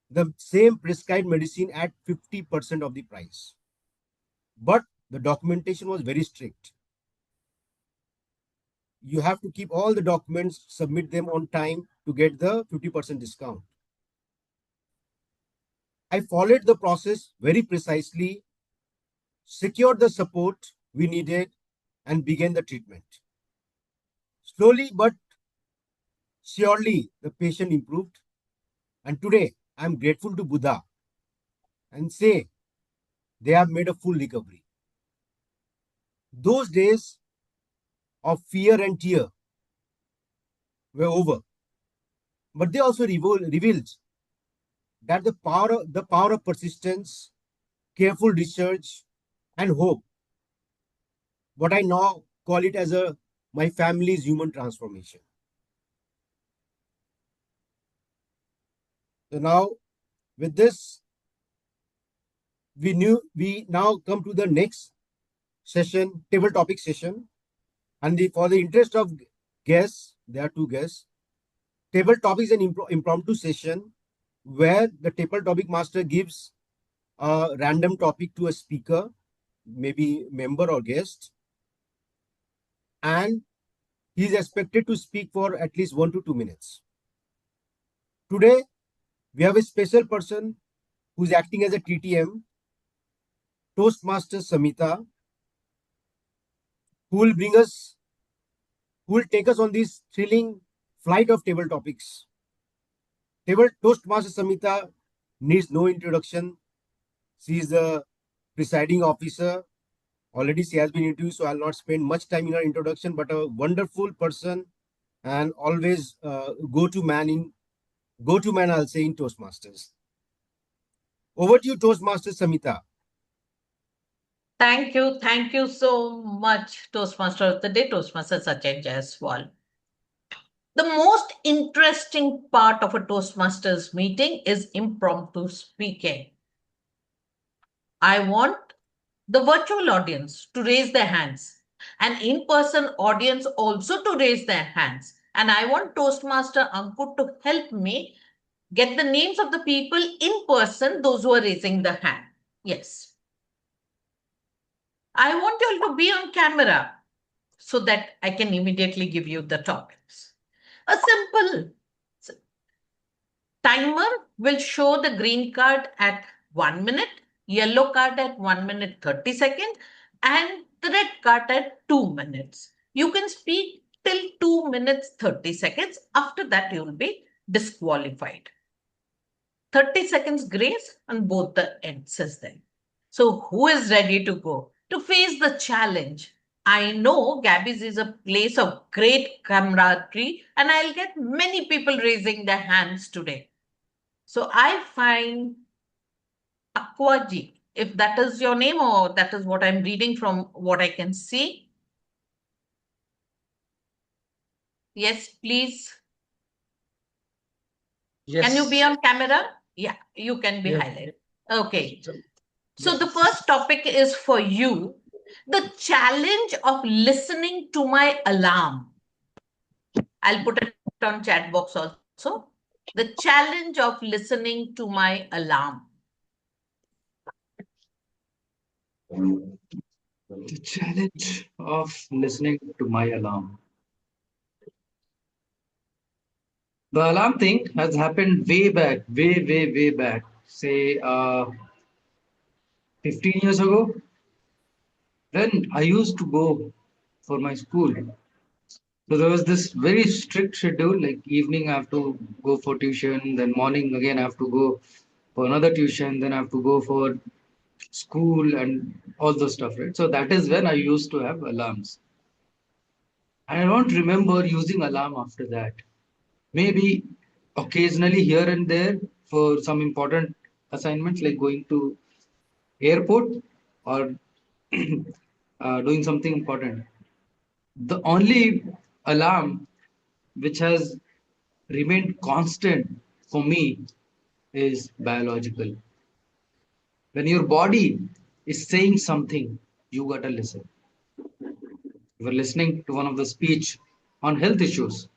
the same prescribed medicine at 50% of the price. But the documentation was very strict. You have to keep all the documents, submit them on time to get the 50% discount. I followed the process very precisely, secured the support we needed, and began the treatment. Slowly but surely, the patient improved. And today, I'm grateful to Buddha and say they have made a full recovery. Those days of fear and tear were over. But they also revealed that the power of persistence, careful research, and hope, what I now call it as my family's human transformation. So now, with this, we now come to the next session, table topic session. And for the interest of guests, there are two guests. Table topic is an impromptu session where the table topic master gives a random topic to a speaker, maybe member or guest, and he is expected to speak for at least 1 to 2 minutes. Today, we have a special person who's acting as a TTM, Toastmaster Samita, who will take us on this thrilling flight of table topics. Toastmaster Samita needs no introduction. She is the presiding officer. Already she has been introduced, so I'll not spend much time in her introduction, but a wonderful person and always go-to man, I'll say, in Toastmasters. Over to you, Toastmaster Samita. Thank you so much, Toastmaster of the Day, Toastmaster Sachin Jaiswal. The most interesting part of a Toastmasters meeting is impromptu speaking. I want the virtual audience to raise their hands, and in-person audience also to raise their hands. And I want Toastmaster Ankur to help me get the names of the people in person, those who are raising the hand. Yes. I want you all to be on camera so that I can immediately give you the topics. A simple timer will show the green card at 1 minute, yellow card at 1 minute 30 seconds, and the red card at 2 minutes. You can speak till 2 minutes 30 seconds. After that, you will be disqualified. 30 seconds grace on both the ends is there. So who is ready to go to face the challenge? I know Gabby's is a place of great camaraderie, and I'll get many people raising their hands today. So I find Akwaji, if that is your name or that is what I'm reading from what I can see. Yes, please. Yes. Can you be on camera? Yeah, you can be highlighted. Okay. So the first topic is for you, the challenge of listening to my alarm. I'll put it on chat box also. The challenge of listening to my alarm. The challenge of listening to my alarm. The alarm thing has happened way back, way back. Say 15 years ago, when I used to go for my school. So there was this very strict schedule, like evening I have to go for tuition, then morning again I have to go for another tuition, then I have to go for school and all those stuff, right? So that is when I used to have alarms. And I don't remember using alarm after that. Maybe occasionally here and there for some important assignments like going to airport or doing something important. The only alarm which has remained constant for me is biological. When your body is saying something, you gotta listen. You were listening to one of the speech on health issues.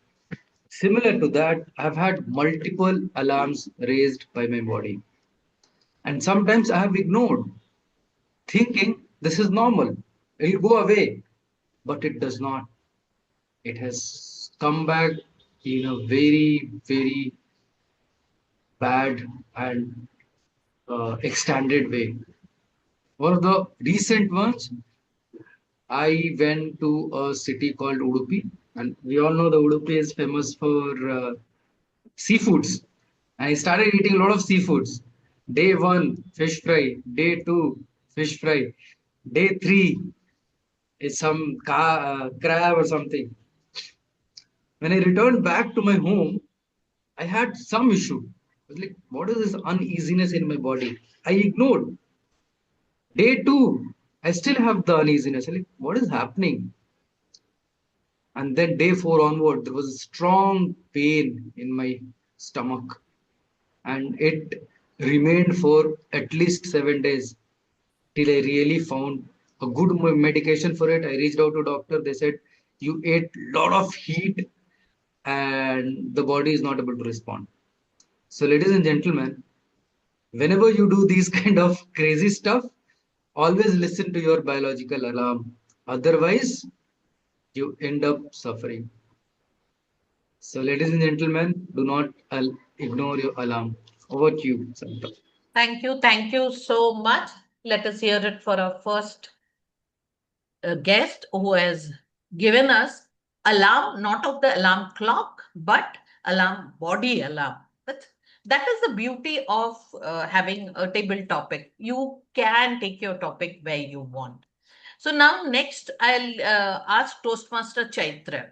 Similar to that, I've had multiple alarms raised by my body. And sometimes I have ignored, thinking this is normal, it'll go away. But it does not. It has come back in a very bad and extended way. One of the recent ones, I went to a city called Udupi, and we all know the Udupi is famous for seafoods. I started eating a lot of seafoods. Day one, fish fry. Day two, fish fry. Day three is some crab or something. When I returned back to my home, I had some issue. I was like, what is this uneasiness in my body? I ignored. Day two, I still have the uneasiness. I'm like, what is happening? And then day four onward, there was a strong pain in my stomach. And it remained for at least 7 days till I really found a good medication for it. I reached out to doctor. They said, you ate lot of heat and the body is not able to respond. So ladies and gentlemen, whenever you do these kind of crazy stuff, always listen to your biological alarm. Otherwise, you end up suffering. So, ladies and gentlemen, do not ignore your alarm. Over to you, Samita. Thank you so much. Let us hear it for our first guest who has given us alarm, not of the alarm clock, but alarm body alarm. That is the beauty of having a table topic. You can take your topic where you want. So now next I'll ask Toastmaster Chaithra.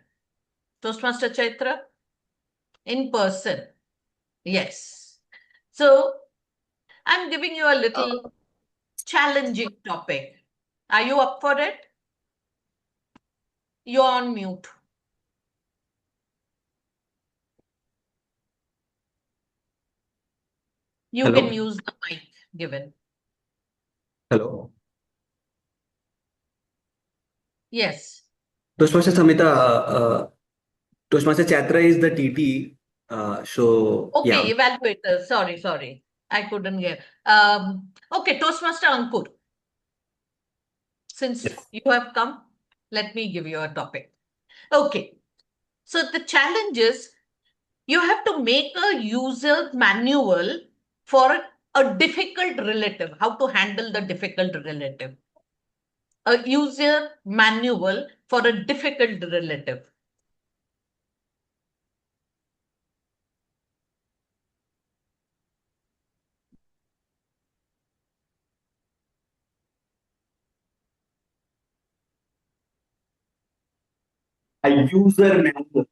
Toastmaster Chaithra, in person. Yes. So I'm giving you a little challenging topic. Are you up for it? You're on mute. You Hello? can use the mic given. Hello. Yes. Toastmaster Samita, Toastmaster Chaithra is the TT. So Okay, yeah. evaluator. Sorry. I couldn't get. Okay, Toastmaster Ankur. Since you have come, let me give you a topic. Okay. So the challenge is you have to make a user manual for a difficult relative, how to handle the difficult relative. A user manual for a difficult relative. A user manual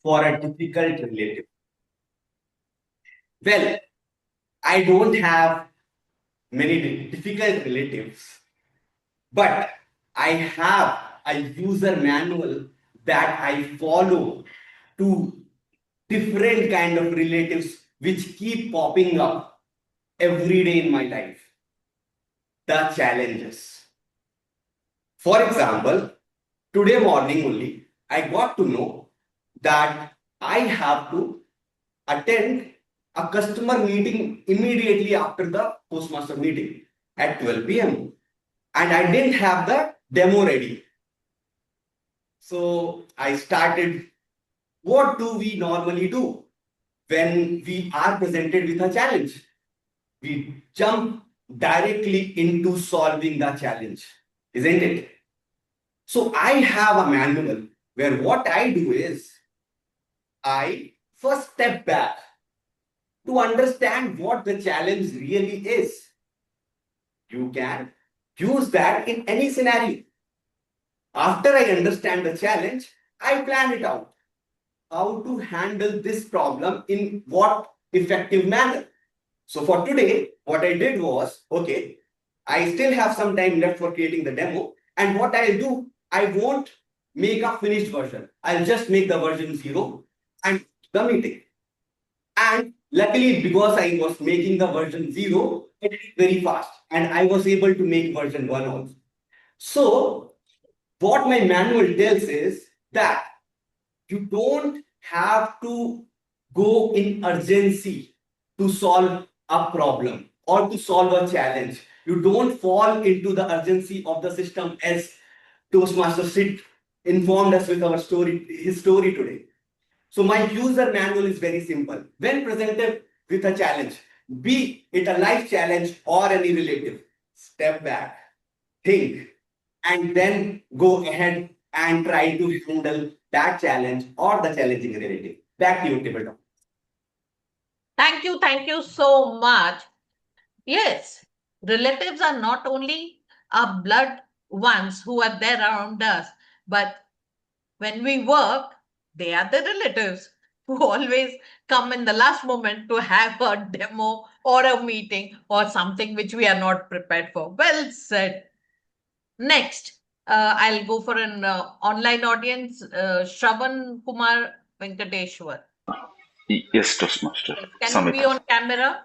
for a difficult relative. Well, I don't have many difficult relatives, but I have a user manual that I follow to different kind of relatives which keep popping up every day in my life. The challenges. For example, today morning only, I got to know that I have to attend a customer meeting immediately after the Toastmaster meeting at 12 p.m. And I didn't have the demo ready. So I started, what do we normally do when we are presented with a challenge? We jump directly into solving the challenge, isn't it? So I have a manual where what I do is I first step back to understand what the challenge really is. You can use that in any scenario. After I understand the challenge, I plan it out. How to handle this problem in what effective manner. So for today, what I did was, okay, I still have some time left for creating the demo. And what I'll do, I won't make a finished version. I'll just make the version 0 and the meeting. And luckily, because I was making the version 0, it is very fast. And I was able to make version 1 also. So what my manual tells is that you don't have to go in urgency to solve a problem or to solve a challenge. You don't fall into the urgency of the system as Toastmaster Sid informed us with our story, his story today. So my user manual is very simple. When presented with a challenge, be it a life challenge or any relative, step back, think, and then go ahead and try to handle that challenge or the challenging relative. Back to you, Tibet. Thank you so much. Yes, relatives are not only our blood ones who are there around us, but when we work, they are the relatives who always come in the last moment to have a demo or a meeting or something which we are not prepared for. Well said. Next, I'll go for an online audience, Shravan Kumar Venkateshwar. Yes, Toastmaster. Can you be Samita. on camera?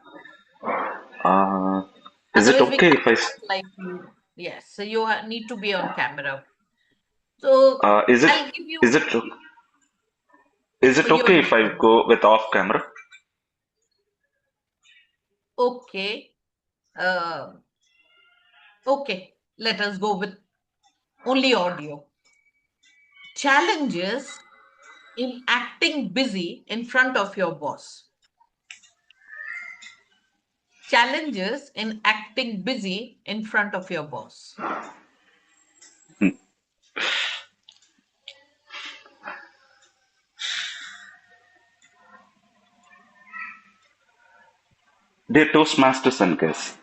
Is it Otherwise, we okay if I? cannot like you. Yes, so you need to be on camera. So Is it? I'll give you. Is it? Is it You're okay if I go with off camera? okay. Uh, okay. Let us go with only audio. Challenges in acting busy in front of your boss. Challenges in acting busy in front of your boss. Dear Toastmasters and guests,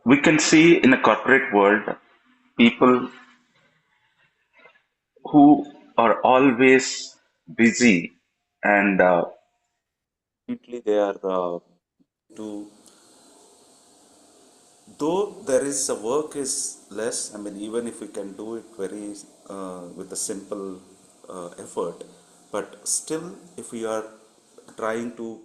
we can see in a corporate world people who are always busy and they are to though there is a work is less. I mean, even if we can do it very with a simple effort, but still if we are trying to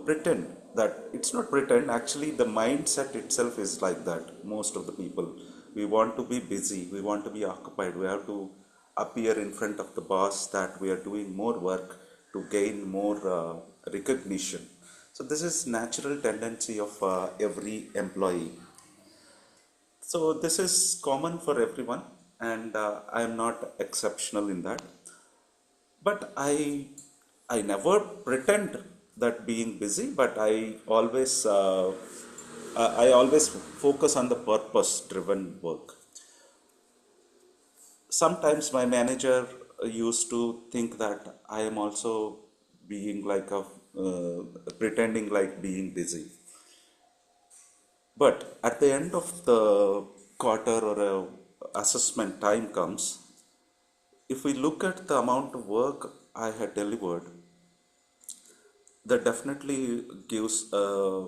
pretend, that it's not pretend, actually the mindset itself is like that. Most of the people, we want to be busy, we want to be occupied, we have to appear in front of the boss that we are doing more work to gain more recognition. So this is natural tendency of every employee. So this is common for everyone, and I am not exceptional in that. But I never pretend that being busy, but I always focus on the purpose driven work. Sometimes my manager used to think that I am also being like a pretending like being busy. But at the end of the quarter or assessment time comes, if we look at the amount of work I had delivered, that definitely gives a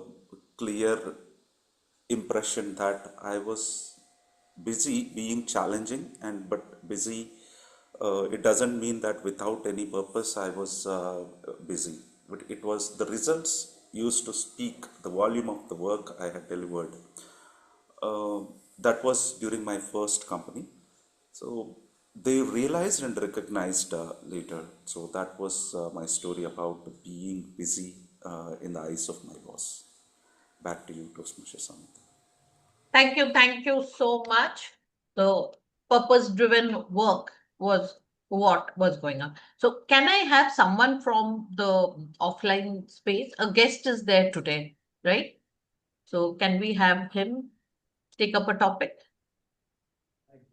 clear impression that I was busy being challenging, and but busy. It doesn't mean that without any purpose I was busy, but it was the results used to speak the volume of the work I had delivered. That was during my first company. So they realized and recognized later. So that was my story about being busy in the eyes of my boss. Back to you, Toastmaster Samita. Thank you so much. The purpose-driven work was what was going on. So, can I have someone from the offline space? A guest is there today, right? So, can we have him take up a topic?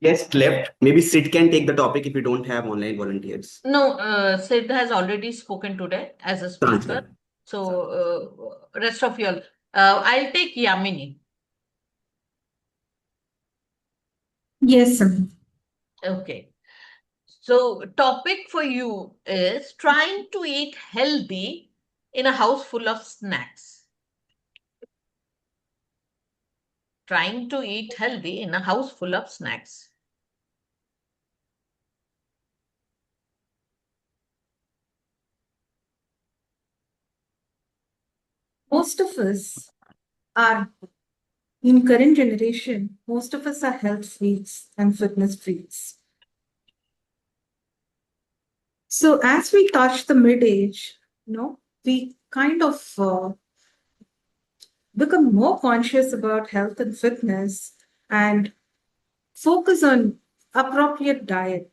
Guest left. Maybe Sid can take the topic if we don't have online volunteers. No, Sid has already spoken today as a speaker. Transfer. So, rest of you all, I'll take Yamini. Yes, sir. Okay. So, topic for you is trying to eat healthy in a house full of snacks. Trying to eat healthy in a house full of snacks. Most of us are in current generation, most of us are health freaks and fitness freaks. So as we touch the mid-age, we kind of become more conscious about health and fitness and focus on appropriate diet.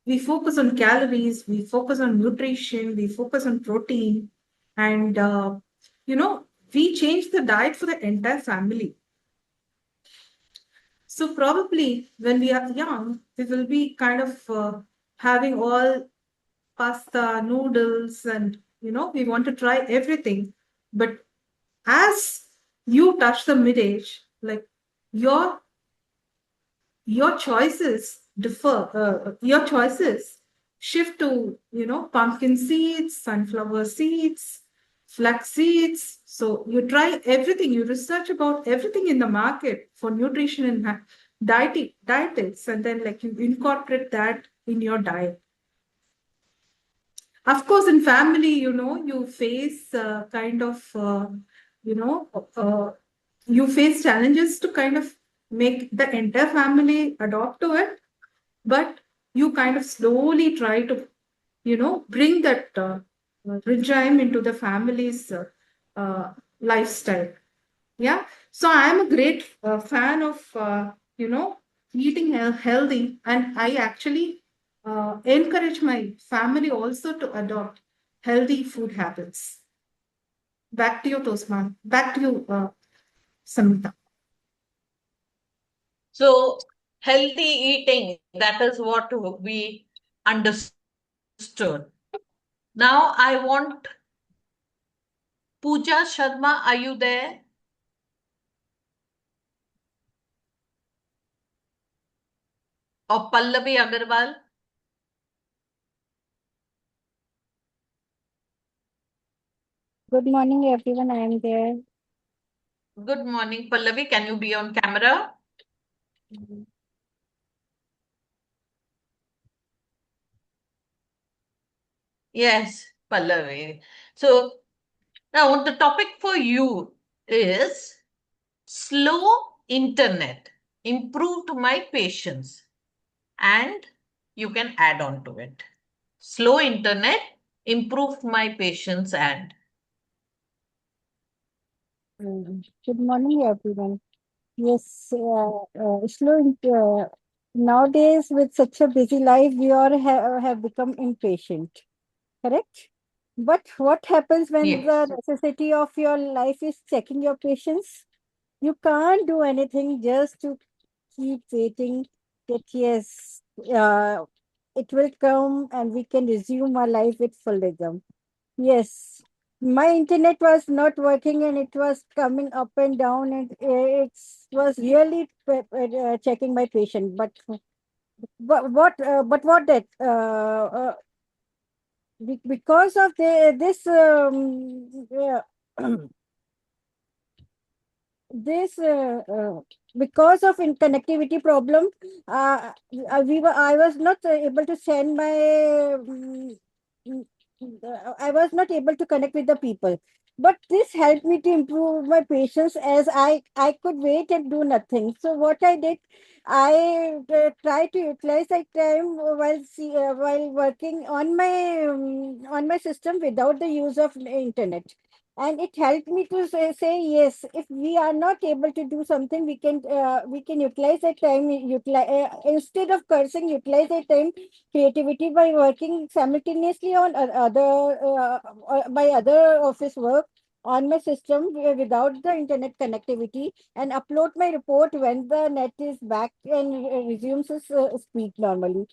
We focus on calories, we focus on nutrition, we focus on protein, and we change the diet for the entire family. So probably when we are young, we will be kind of having all pasta, noodles, and we want to try everything. But as you touch the mid-age, like your choices differ. Your choices shift to pumpkin seeds, sunflower seeds, flax seeds. So you try everything. You research about everything in the market for nutrition and dietetics, and then like you incorporate that in your diet. Of course, in family, you face you face challenges to kind of make the entire family adopt to it, but you kind of slowly try to, bring that regime into the family's lifestyle. Yeah. So I'm a great fan of, eating healthy, and I actually encourage my family also to adopt healthy food habits. Back to you, Toastman. Back to you, Samita. So healthy eating, that is what we understood. Now I want Pooja Sharma, are you there? Or Pallavi Agarwal? Good morning, everyone. I am there. Good morning, Pallavi. Can you be on camera? Yes, Pallavi. So now the topic for you is slow internet improved my patience, and you can add on to it. Slow internet improved my patience and Good morning, everyone. Yes, nowadays with such a busy life, we all have become impatient, correct? But what happens when yes. the necessity of your life is checking your patience? You can't do anything just to keep waiting that yes, it will come and we can resume our life with full rhythm. Yes, my internet was not working and it was coming up and down and it was really checking my patient. But what that because of this this because of in connectivity problem I was not able to send my mm, I was not able to connect with the people, but this helped me to improve my patience as I could wait and do nothing. So what I did, I tried to utilize that time while working on my system without the use of internet, and it helped me to say yes, if we are not able to do something, we can utilize that time, instead of cursing, utilize that time creativity by working simultaneously on by other office work on my system without the internet connectivity, and upload my report when the net is back and resumes its speed normally.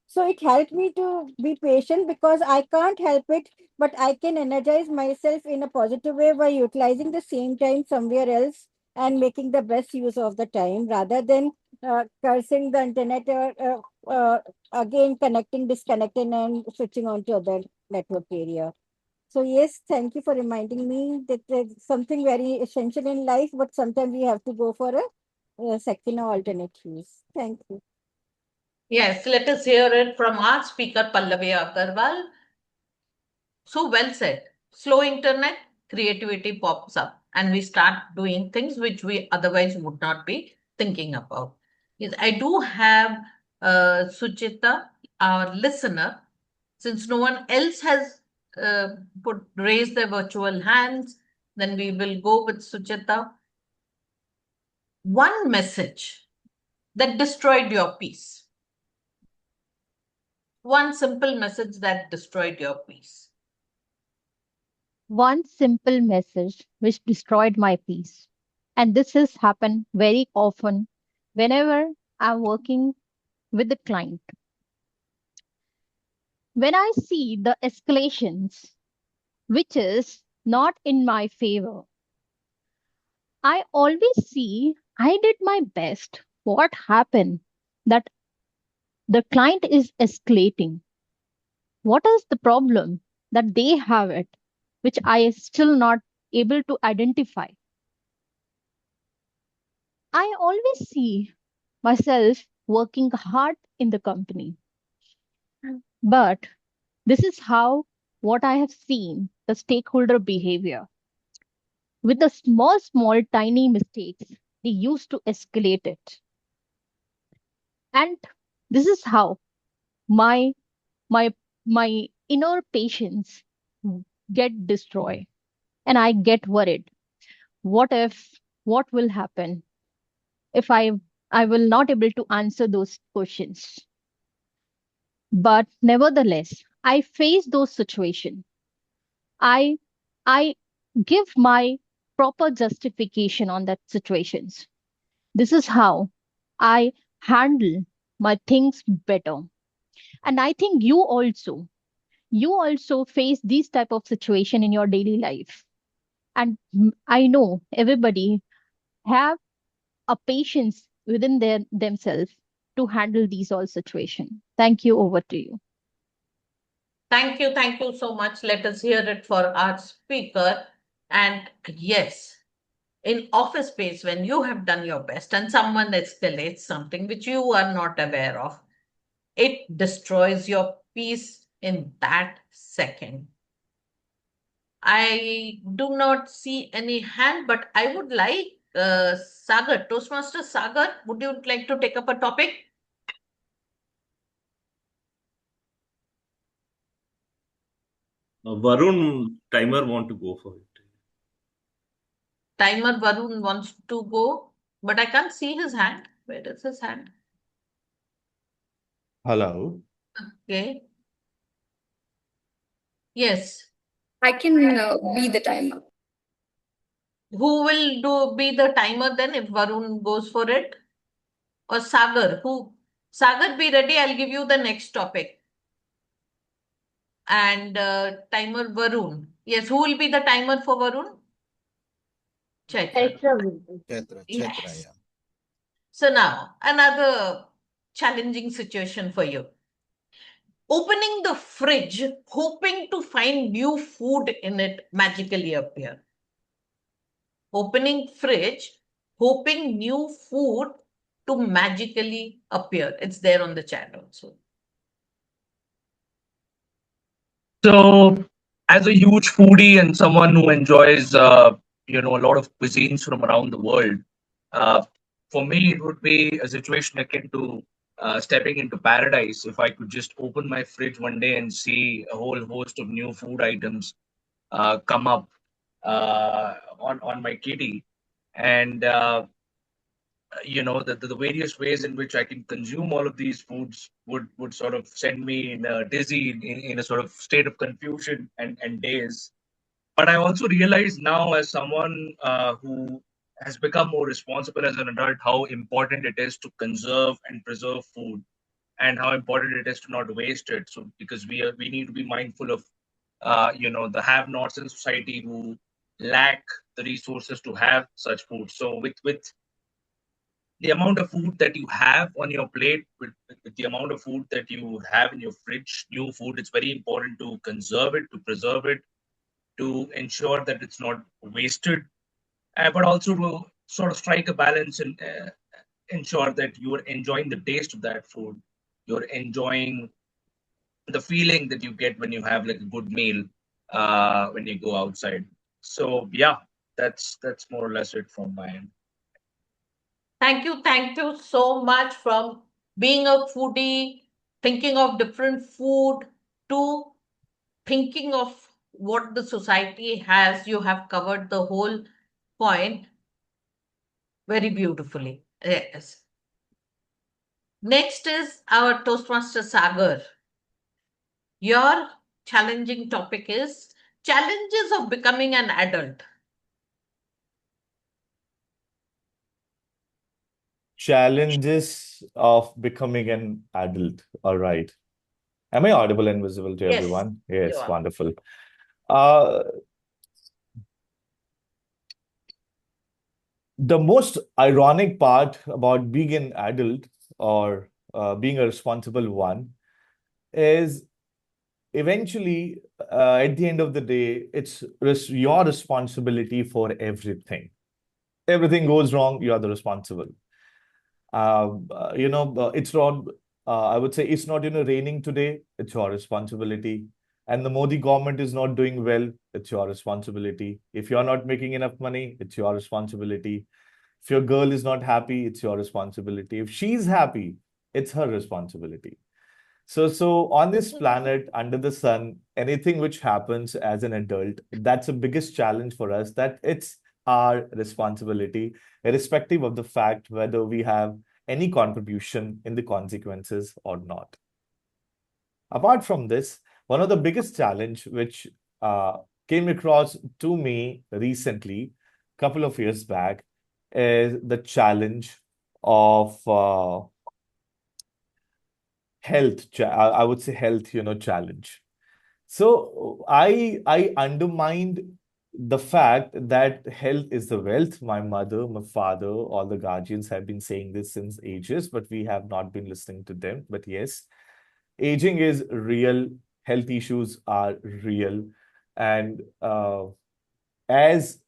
So it helped me to be patient because I can't help it, but I can energize myself in a positive way by utilizing the same time somewhere else and making the best use of the time rather than cursing the internet or again connecting, disconnecting, and switching on to other network area. So yes, thank you for reminding me that there's something very essential in life, but sometimes we have to go for a second or alternate use. Thank you. Yes, let us hear it from our speaker Pallavi Agarwal. So well said. Slow internet, creativity pops up, and we start doing things which we otherwise would not be thinking about. Yes, I do have Suchita, our listener. Since no one else has raised their virtual hands, then we will go with Suchita. One message that destroyed your peace. One simple message that destroyed your peace. One simple message which destroyed my peace. And this has happened very often whenever I'm working with the client. When I see the escalations, which is not in my favor, I always see I did my best. What happened? That the client is escalating. What is the problem that they have it, which I still not able to identify? I always see myself working hard in the company. But this is how what I have seen the stakeholder behavior. With the small, tiny mistakes, they used to escalate it. And this is how my my my inner patience get destroyed. And I get worried. What if what will happen if I will not able to answer those questions? But nevertheless, I face those situations. I I give my proper justification on that situations. This is how I handle my things better. And I think you also face these type of situation in your daily life. And I know everybody have a patience within themselves to handle these all situation. Thank you. Over to you. Thank you so much. Let us hear it for our speaker. And yes, in office space, when you have done your best and someone escalates something which you are not aware of, it destroys your peace in that second. I do not see any hand, but I would like Sagar, Toastmaster Sagar, would you like to take up a topic? Varun, timer want to go for it. Timer Varun wants to go, but I can't see his hand. Where is his hand? Hello. Okay. Yes. I can be the timer. Who will be the timer then if Varun goes for it? Or Sagar? Who? Sagar, be ready. I'll give you the next topic. And timer Varun. Yes, who will be the timer for Varun? Chaithra. Chaithra, Yes. yeah. So now, another challenging situation for you. Opening the fridge, hoping to find new food in it magically appear. Opening fridge, hoping new food to magically appear. It's there on the chat also. So, as a huge foodie and someone who enjoys, a lot of cuisines from around the world, uh, for me it would be a situation akin to stepping into paradise if I could just open my fridge one day and see a whole host of new food items come up on my kitty, and the various ways in which I can consume all of these foods would sort of send me in a dizzy, in a sort of state of confusion and daze. But I also realize now, as someone who has become more responsible as an adult, how important it is to conserve and preserve food, and how important it is to not waste it. So, because we need to be mindful of the have-nots in society who lack the resources to have such food. So, with the amount of food that you have on your plate, with the amount of food that you have in your fridge, new food, it's very important to conserve it, to preserve it, to ensure that it's not wasted, but also to sort of strike a balance and ensure that you are enjoying the taste of that food. You're enjoying the feeling that you get when you have like a good meal when you go outside. So yeah, that's more or less it from my end. Thank you so much. From being a foodie, thinking of different food, to thinking of what the society has. You have covered the whole point very beautifully. Yes. Next is our Toastmaster Sagar. Your challenging topic is challenges of becoming an adult. Challenges of becoming an adult. All right. Am I audible and visible to Yes, everyone? you Yes, are. wonderful. Uh, the most ironic part about being an adult or being a responsible one is eventually, at the end of the day, it's your responsibility for everything. Everything goes wrong, you are the responsible. It's not, I would say it's not, raining today, it's your responsibility. And the Modi government is not doing well, it's your responsibility. If you're not making enough money, it's your responsibility. If your girl is not happy, it's your responsibility. If she's happy, it's her responsibility. So on this planet, under the sun, anything which happens as an adult, that's the biggest challenge for us, that it's our responsibility, irrespective of the fact whether we have any contribution in the consequences or not. Apart from this, one of the biggest challenge which came across to me recently, couple of years back, is the challenge of health. I would say health, challenge. So I undermined the fact that health is the wealth. My mother, my father, all the guardians have been saying this since ages, but we have not been listening to them. But yes, aging is real, health issues are real, and as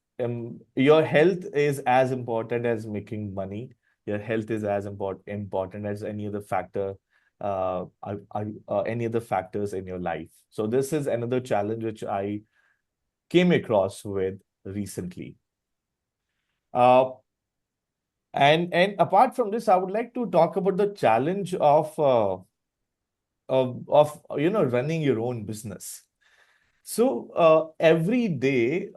your health is as important as making money. Your health is as important as any other factor, any other factors in your life. So this is another challenge which I came across with recently. And apart from this, I would like to talk about the challenge of running your own business. So every day,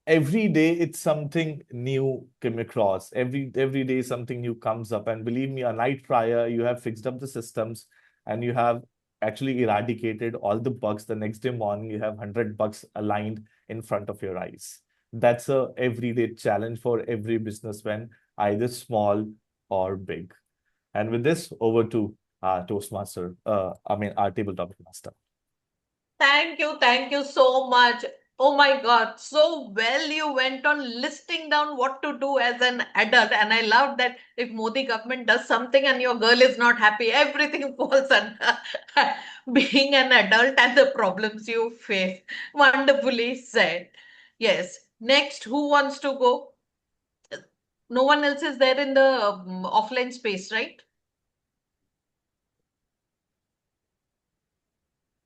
every day it's something new come across. Every day something new comes up, and believe me, a night prior you have fixed up the systems and you have actually eradicated all the bugs. The next day morning you have 100 bugs aligned in front of your eyes. That's a everyday challenge for every businessman, either small or big. And with this, over to our Toastmaster, our tabletop master. Thank you so much. Oh my God, so well you went on listing down what to do as an adult. And I love that if Modi government does something and your girl is not happy, everything falls under being an adult and the problems you face. Wonderfully said. Yes. Next, who wants to go? No one else is there in the offline space, right?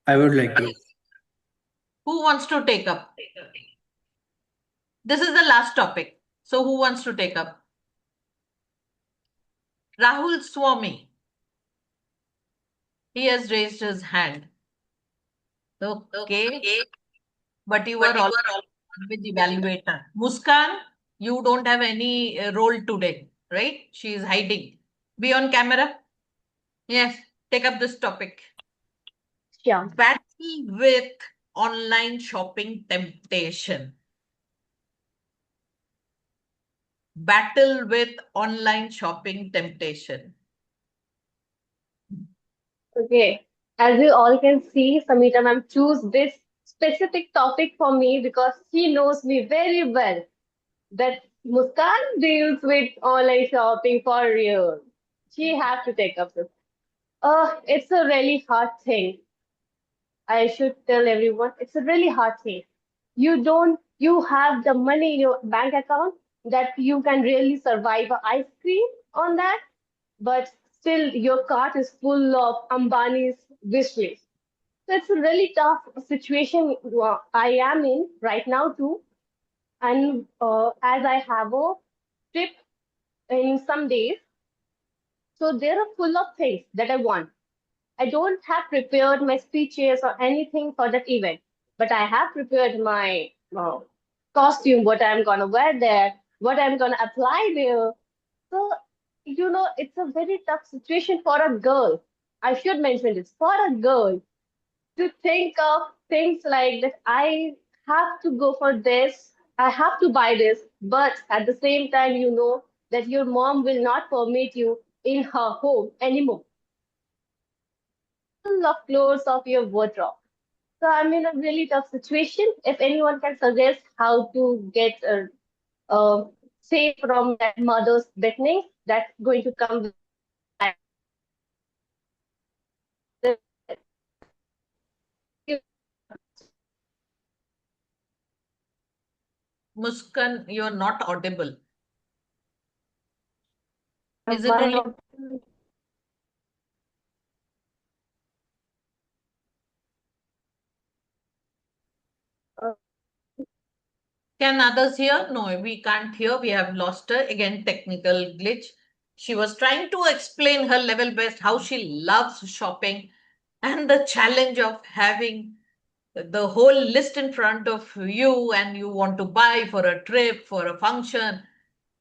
I would like to. Who wants to take up? This is the last topic. So who wants to take up? Rahul Swami. He has raised his hand. Okay. But you were all with Evaluator. Muskan, you don't have any role today, right? She is hiding. Be on camera. Yes. Take up this topic. Yeah. Battle with online shopping temptation. Battle with online shopping temptation. Okay. As you all can see, Samita ma'am choose this specific topic for me because she knows me very well. That Muskan deals with online shopping for real. She has to take up this. It's a really hard thing. I should tell everyone, it's a really hard thing. You have the money in your bank account that you can really survive a ice cream on that, but still your cart is full of Ambani's wish list. So it's a really tough situation I am in right now too. And as I have a trip in some days, so there are full of things that I want. I don't have prepared my speeches or anything for that event, but I have prepared my costume, what I'm gonna wear there, what I'm gonna apply there. So, it's a very tough situation for a girl. I should mention this for a girl to think of things like that. I have to go for this, I have to buy this, but at the same time, you know that your mom will not permit you in her home anymore. Full of clothes of your wardrobe. So I'm in a really tough situation. If anyone can suggest how to get safe from that mother's beckoning, that's going to come with Muskan, you're not audible. Is it only? Can others hear? No, we can't hear. We have lost her. Again, technical glitch. She was trying to explain her level best how she loves shopping and the challenge of having the whole list in front of you and you want to buy for a trip, for a function,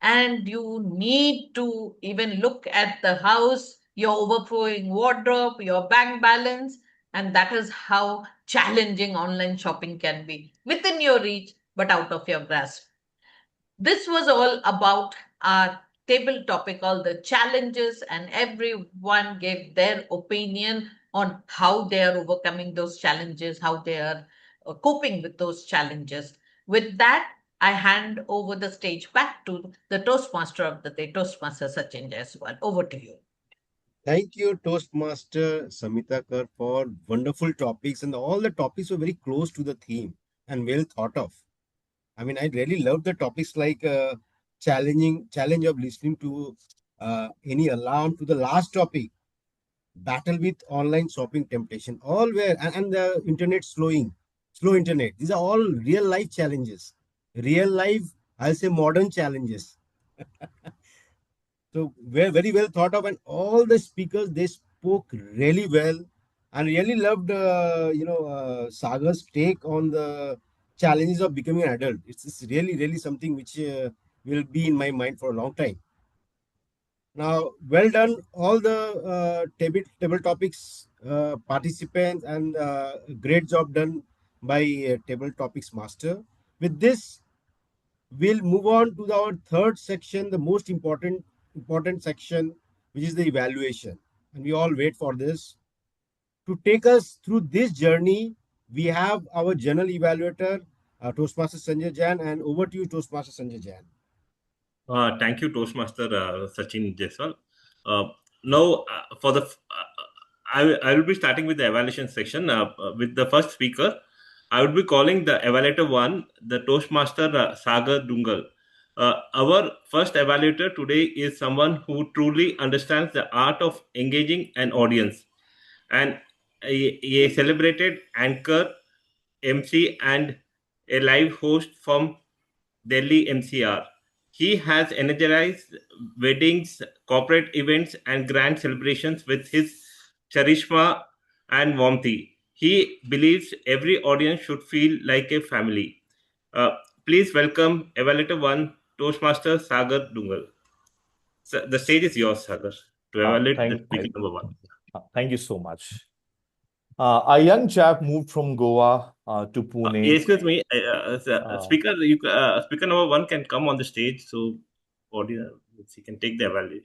and you need to even look at the house, your overflowing wardrobe, your bank balance, and that is how challenging online shopping can be within your reach but out of your grasp. This was all about our table topic, all the challenges, and everyone gave their opinion on how they are overcoming those challenges, how they are coping with those challenges. With that, I hand over the stage back to the Toastmaster of the day, Toastmaster Sachin Jaiswal. Over to you. Thank you, Toastmaster Samita Kar, for wonderful topics, and all the topics were very close to the theme and well thought of. I mean, I really love the topics like challenge of listening to any alarm, to the last topic, battle with online shopping temptation, all were, and the internet slow internet. These are all real life challenges, real life, I'll say modern challenges. So we're very well thought of, and all the speakers, they spoke really well, and really loved Sagar's take on the challenges of becoming an adult. It's really something which will be in my mind for a long time. Now, well done all the table topics participants, and great job done by table topics master. With this, we'll move on to our third section, the most important section, which is the evaluation. And we all wait for this. To take us through this journey, we have our general evaluator, Toastmaster Sanjay Jain, and over to you, Toastmaster Sanjay Jain. Thank you, Toastmaster Sachin Jaiswal. Now, for the I will be starting with the evaluation section with the first speaker. I would be calling the evaluator one, the Toastmaster Sagar Duggal. Our first evaluator today is someone who truly understands the art of engaging an audience, and a celebrated anchor, MC, and a live host from Delhi NCR. He has energized weddings, corporate events, and grand celebrations with his charisma and warmth. He believes every audience should feel like a family. Please welcome Evaluator 1, Toastmaster Sagar Duggal. So the stage is yours, Sagar, to evaluate the speaker number 1. Thank you so much. A young chap moved from Goa to Pune. Excuse me, speaker number 1 can come on the stage, so audience he can take the evaluation.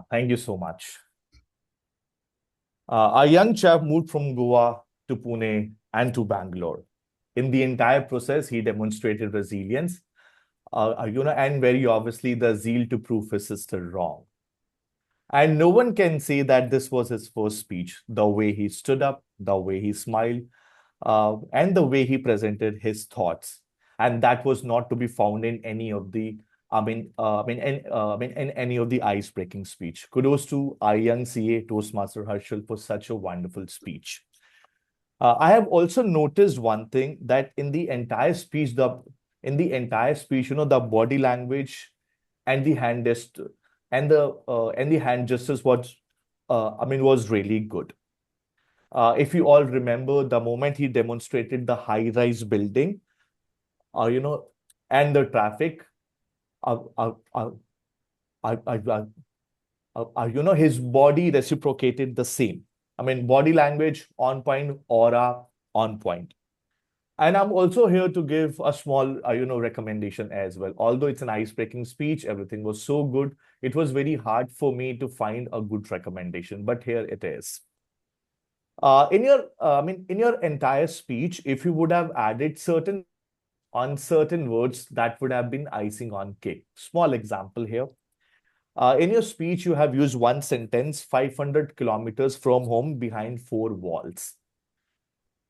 Thank you so much. A young chap moved from Goa to Pune and to Bangalore. In the entire process, he demonstrated resilience, and very obviously the zeal to prove his sister wrong. And no one can say that this was his first speech. The way he stood up, the way he smiled, and the way he presented his thoughts, and that was not to be found in any of the in any of the ice-breaking speech. Kudos to our young CA Toastmaster Harshal for such a wonderful speech. I have also noticed one thing, that in the entire speech, the body language and the hand gesture and the hand gestures was really good. If you all remember, the moment he demonstrated the high-rise building, and the traffic, his body reciprocated the same. I mean, body language on point, aura on point. And I'm also here to give a small, recommendation as well. Although it's an ice-breaking speech, everything was so good. It was very hard for me to find a good recommendation, but here it is. In your entire speech, if you would have added certain words, that would have been icing on cake. Small example here. In your speech, you have used one sentence, 500 kilometers from home behind 4 walls.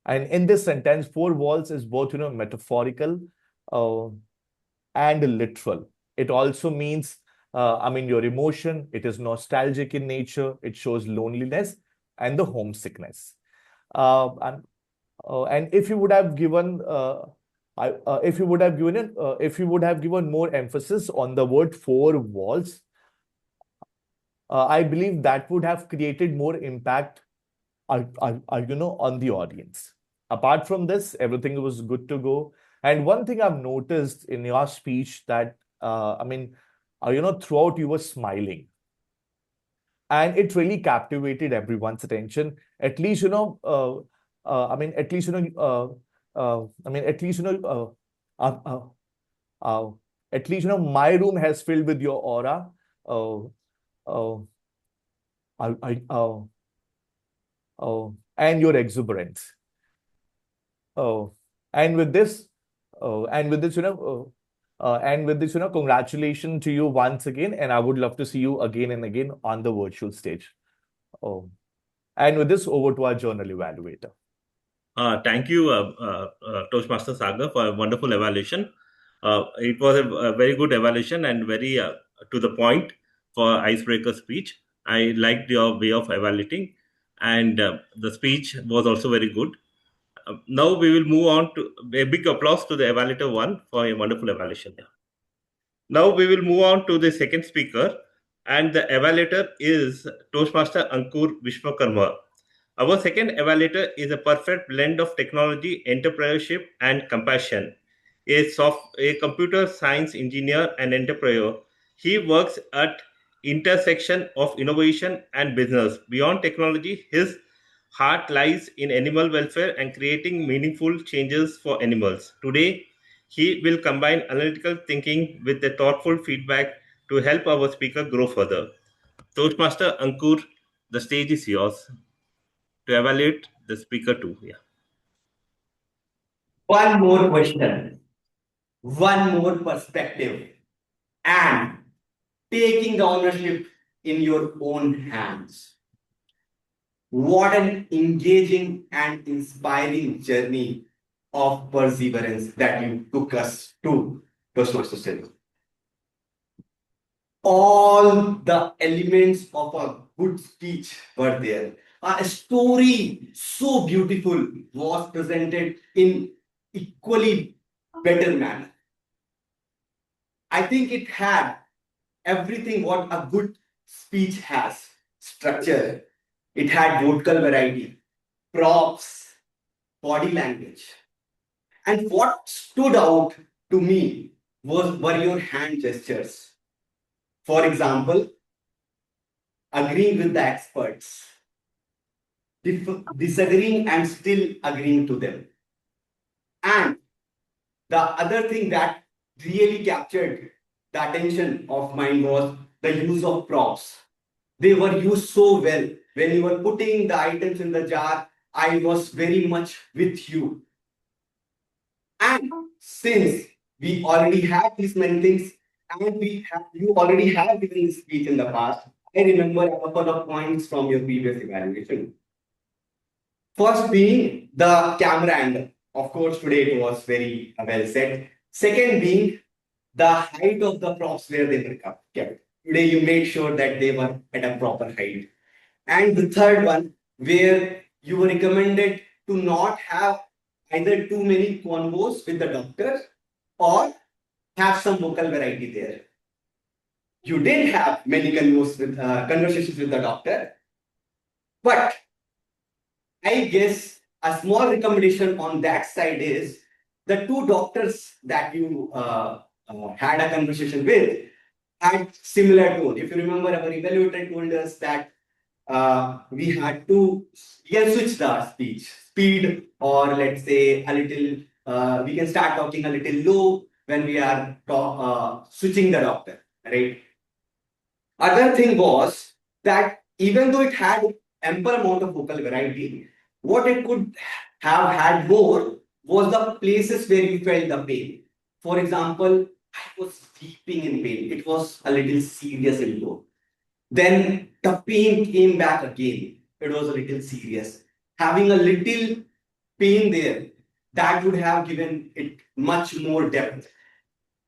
And in this sentence, 4 walls is both, metaphorical and literal. It also means, your emotion. It is nostalgic in nature. It shows loneliness and the homesickness. And if you would have given more emphasis on the word 4 walls, I believe that would have created more impact, on the audience. Apart from this, everything was good to go. And one thing I've noticed in your speech that, throughout you were smiling. And it really captivated everyone's attention. At least, I mean, at least, at least, my room has filled with your aura. Uh, uh, and your exuberance. And with this, and with this, congratulations to you once again. And I would love to see you again and again on the virtual stage. And with this, over to our journal evaluator. Thank you, Toastmaster Sagar, for a wonderful evaluation. It was a very good evaluation and very to the point for icebreaker speech. I liked your way of evaluating, and the speech was also very good. Now we will move on to a big applause to the evaluator one for a wonderful evaluation. Now we will move on to the second speaker, and the evaluator is Toastmaster Ankur Vishwakarma. Our second evaluator is a perfect blend of technology, entrepreneurship, and compassion. A computer science engineer and entrepreneur, he works at intersection of innovation and business. Beyond technology, his heart lies in animal welfare and creating meaningful changes for animals. Today, he will combine analytical thinking with the thoughtful feedback to help our speaker grow further. Toastmaster Ankur, the stage is yours to evaluate the speaker too. Yeah. One more question, one more perspective, and taking the ownership in your own hands. What an engaging and inspiring journey of perseverance that you took us to, Toastmaster Series. All the elements of a good speech were there. A story so beautiful was presented in equally better manner. I think it had everything what a good speech has: structure, it had vocal variety, props, body language. And what stood out to me were your hand gestures. For example, agreeing with the experts, disagreeing and still agreeing to them. And the other thing that really captured the attention of mine was the use of props. They were used so well. When you were putting the items in the jar, I was very much with you. And since we already have these many things, and you already have given this speech in the past, I remember a couple of points from your previous evaluation. First being the camera angle. Of course, today it was very well said. Second being the height of the props where they were kept. Today you made sure that they were at a proper height. And the third one, where you were recommended to not have either too many convos with the doctor or have some vocal variety there. You did have many conversations with the doctor, but I guess a small recommendation on that side is the two doctors that you had a conversation with had similar tone. If you remember, our evaluator told us that we can switch the speed, or let's say a little, we can start talking a little low when we are switching the doctor, right? Other thing was that even though it had ample amount of vocal variety, what it could have had more was the places where you felt the pain. For example, I was weeping in pain. It was a little serious in tone. Then the pain came back again. It was a little serious. Having a little pain there, that would have given it much more depth.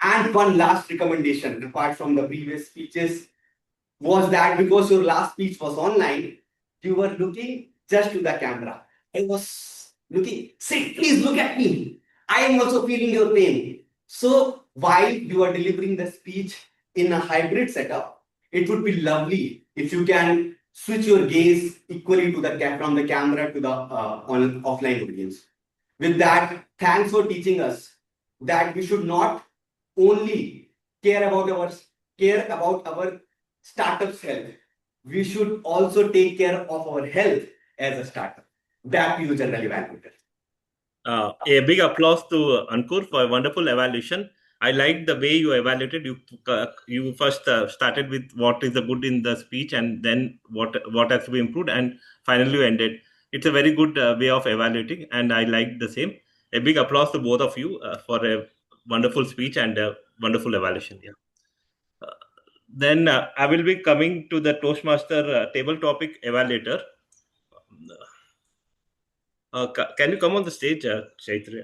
And one last recommendation, apart from the previous speeches, was that because your last speech was online, you were looking just to the camera. I was looking, say, please look at me. I am also feeling your pain. So while you are delivering the speech in a hybrid setup, it would be lovely if you can switch your gaze equally to from the camera to the offline audience. With that, thanks for teaching us that we should not only care about our startup's health. We should also take care of our health as a startup. Back to you, General Evaluator. A big applause to Ankur for a wonderful evaluation. I like the way you evaluated. You first started with what is the good in the speech, and then what has to be improved, and finally you ended. It's a very good way of evaluating, and I like the same. A big applause to both of you for a wonderful speech and a wonderful evaluation. Yeah. Then I will be coming to the Toastmaster table topic evaluator. Can you come on the stage, Chaithra?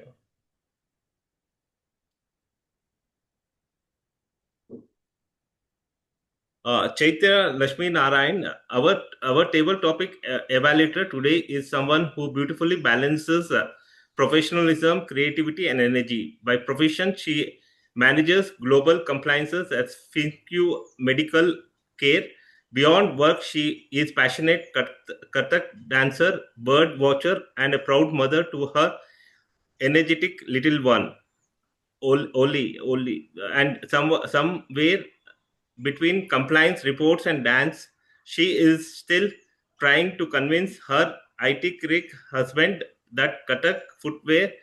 Chaithra Lakshminarayan, our table topic evaluator today is someone who beautifully balances professionalism, creativity, and energy. By profession, she manages global compliances at FinQ Medical Care. Beyond work, she is passionate Kathak dancer, bird watcher, and a proud mother to her energetic little one, Oli, and somewhere between compliance reports and dance, she is still trying to convince her IT crick husband that Kathak footwear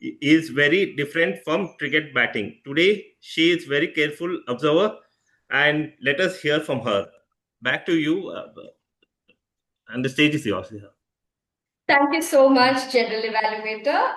is very different from cricket batting. Today, she is very careful observer, and let us hear from her. Back to you, and the stage is yours. Yeah. Thank you so much, General Evaluator.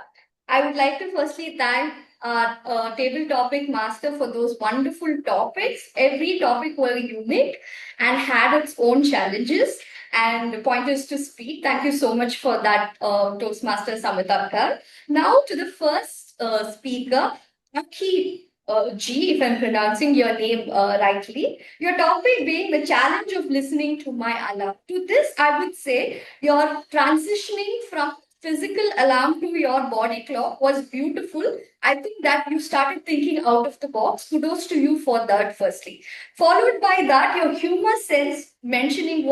I would like to firstly thank our table topic master for those wonderful topics. Every topic was unique and had its own challenges and pointers to speak. Thank you so much for that, Toastmaster Samita. Now to the first speaker, Aki G, if I'm pronouncing your name rightly. Your topic being the challenge of listening to my alarm. To this, I would say your transitioning from physical alarm to your body clock was beautiful. I think that you started thinking out of the box. Kudos to you for that, firstly. Followed by that, your humor sense mentioning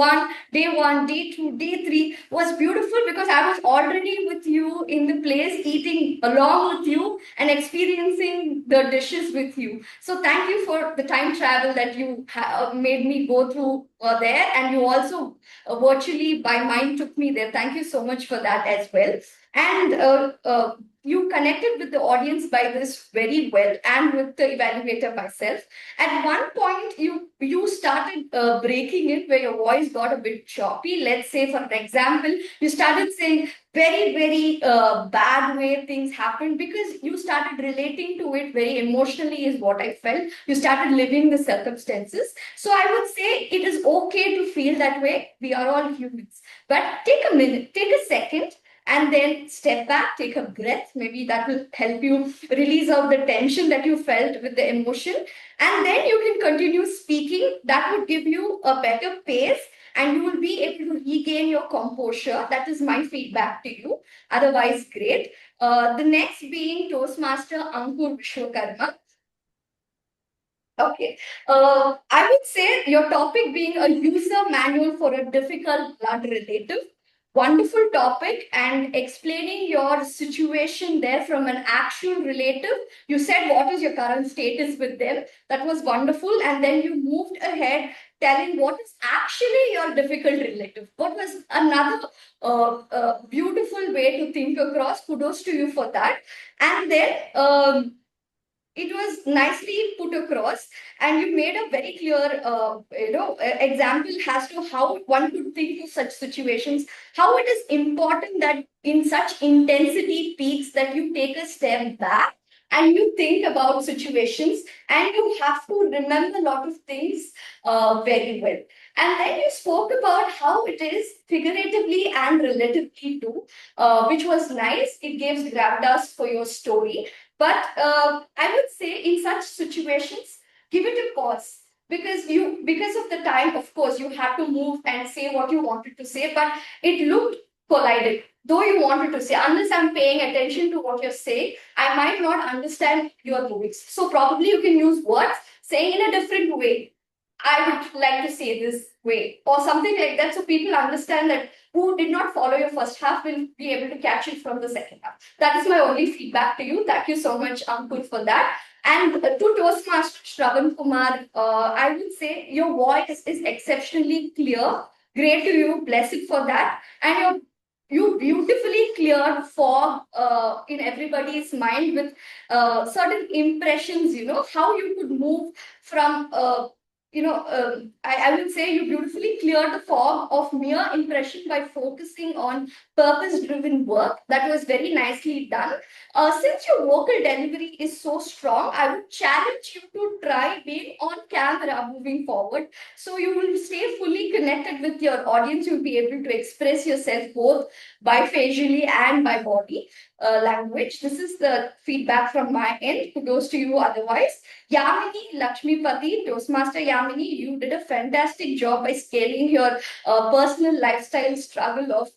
day one, day two, day three was beautiful because I was already with you in the place, eating along with you and experiencing the dishes with you. So thank you for the time travel that you made me go through there, and you also virtually by mind took me there. Thank you so much for that as well. And you connected with the audience by this very well, and with the evaluator myself. At one point, you started breaking it where your voice got a bit choppy. Let's say, for an example, you started saying very bad way things happened because you started relating to it very emotionally, is what I felt. You started living the circumstances. So I would say it is okay to feel that way. We are all humans. But take a minute, take a second, and then step back, take a breath. Maybe that will help you release out the tension that you felt with the emotion. And then you can continue speaking. That would give you a better pace, and you will be able to regain your composure. That is my feedback to you. Otherwise, great. The next being Toastmaster Ankur Vishwakarma. Okay. I would say your topic being a user manual for a difficult blood relative. Wonderful topic, and explaining your situation there from an actual relative. You said what is your current status with them. That was wonderful. And then you moved ahead telling what is actually your difficult relative. What was another beautiful way to think across. Kudos to you for that. And then it was nicely put across, and you made a very clear example as to how one could think of such situations, how it is important that in such intensity peaks that you take a step back and you think about situations, and you have to remember a lot of things very well. And then you spoke about how it is figuratively and relatively too, which was nice. It gives gravitas for your story. But I would say in such situations, give it a pause, because of the time, of course, you had to move and say what you wanted to say, but it looked collided. Though you wanted to say, unless I'm paying attention to what you're saying, I might not understand your lyrics. So probably you can use words saying in a different way. I would like to say this way, or something like that, so people understand that who did not follow your first half will be able to catch it from the second half. That is my only feedback to you. Thank you so much, Ankur, for that. And to Toastmaster Shravan Kumar, I would say your voice is exceptionally clear. Great to you. Blessed for that. And your you beautifully cleared fog in everybody's mind with certain impressions, how you could move from, I would say you beautifully cleared the fog of mere impression by focusing on purpose driven work. That was very nicely done. Since your vocal delivery is so strong, I would challenge you to try being on camera moving forward. So you will stay fully connected with your audience. You'll be able to express yourself both bifacially and by body language. This is the feedback from my end. Kudos to you otherwise. Yamini Lakshmipati, Toastmaster Yamini, you did a fantastic job by scaling your personal lifestyle struggle of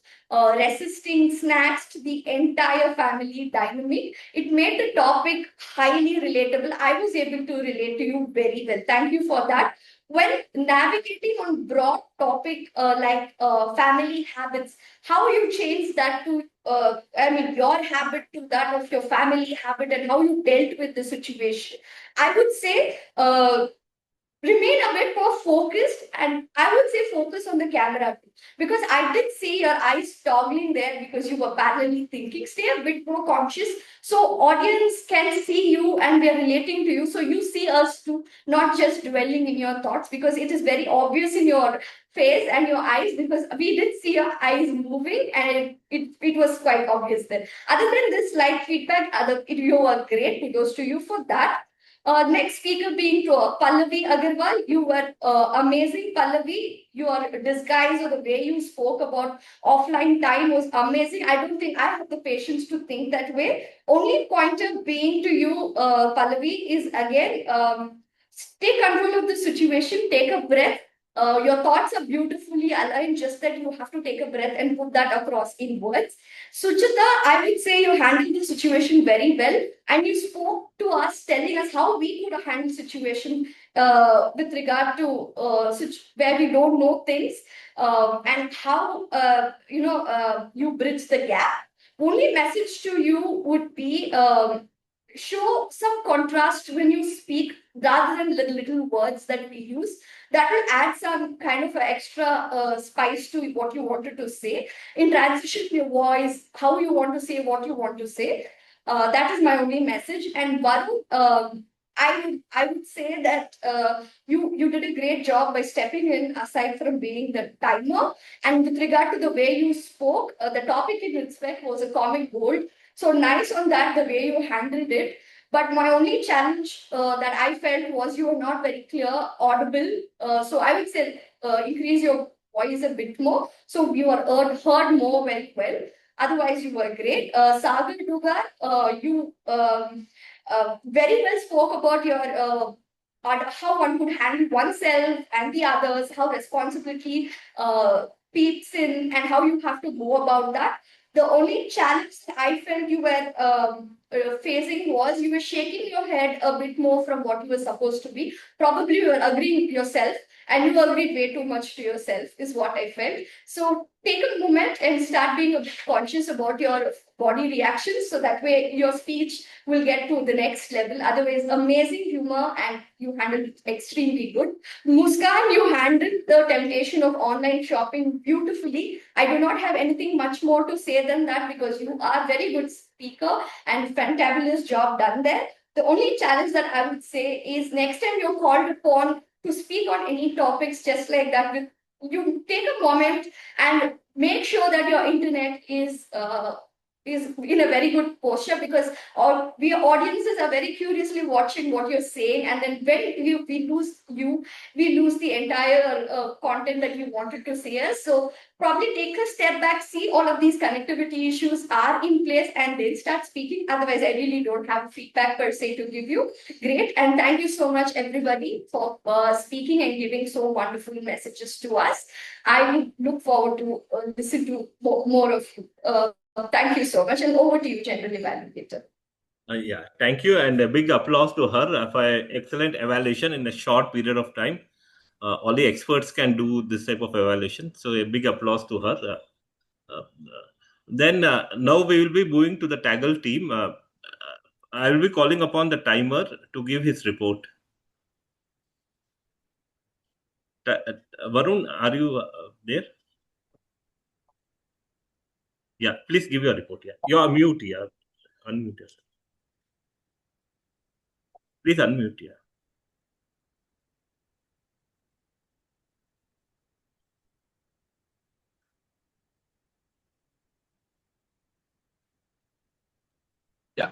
resisting snacks to the entire family dynamic. It made the topic highly relatable. I was able to relate to you very well. Thank you for that. When navigating on broad topic like family habits, how you change that to your habit to that of your family habit, and how you dealt with the situation, I would say remain a bit more focused, and I would say focus on the camera too. Because I did see your eyes toggling there because you were parallelly thinking. Stay a bit more conscious so audience can see you and we are relating to you. So you see us too, not just dwelling in your thoughts, because it is very obvious in your face and your eyes, because we did see your eyes moving and it was quite obvious then. Other than this light feedback, you were great. Kudos to you for that. Next speaker being Pallavi Agarwal. You were amazing, Pallavi. Your disguise or the way you spoke about offline time was amazing. I don't think I have the patience to think that way. Only pointer being to you, Pallavi, is again, take control of the situation, take a breath. Your thoughts are beautifully aligned, just that you have to take a breath and put that across in words. Suchita, I would say you handled the situation very well, and you spoke to us, telling us how we could handle situation with regard to where we don't know things, and how you bridge the gap. Only message to you would be show some contrast when you speak rather than the little words that we use. That will add some kind of extra spice to what you wanted to say. In transition to your voice, how you want to say what you want to say. That is my only message. And Varun, I would say that you did a great job by stepping in aside from being the timer. And with regard to the way you spoke, the topic in itself was a comic gold. So nice on that, the way you handled it. But my only challenge that I felt was you were not very clear, audible. So I would say increase your voice a bit more. So you are heard more very well. Otherwise, you were great. Sagar Duggal, you very well spoke about your how one could handle oneself and the others, how responsibility peeps in, and how you have to go about that. The only challenge I felt you were facing was you were shaking your head a bit more from what you were supposed to be. Probably you were agreeing yourself, and you agreed way too much to yourself, is what I felt. So take a moment and start being a bit conscious about your body reactions, so that way your speech will get to the next level. Otherwise, amazing humor, and you handled it extremely good. Muskan, you handled the temptation of online shopping beautifully. I do not have anything much more to say than that, because you are very good speaker and fantabulous job done there. The only challenge that I would say is next time you're called upon to speak on any topics just like that, you take a moment and make sure that your internet is in a very good posture, because we audiences are very curiously watching what you're saying, and then when we lose you, we lose the entire content that you wanted to say us. So probably take a step back, see all of these connectivity issues are in place, and then start speaking. Otherwise, I really don't have feedback per se to give you. Great, and thank you so much everybody for speaking and giving so wonderful messages to us. I would look forward to listen to more of you. Thank you so much, and over to you, General Evaluator. Yeah, thank you, and a big applause to her for excellent evaluation in a short period of time. Only experts can do this type of evaluation, so a big applause to her. Then now we will be moving to the TAGL team. I will be calling upon the timer to give his report. Varun, are you there? Yeah, please give your report. Yeah, you're mute. Yeah, unmute yourself. Please unmute. Yeah. Yeah.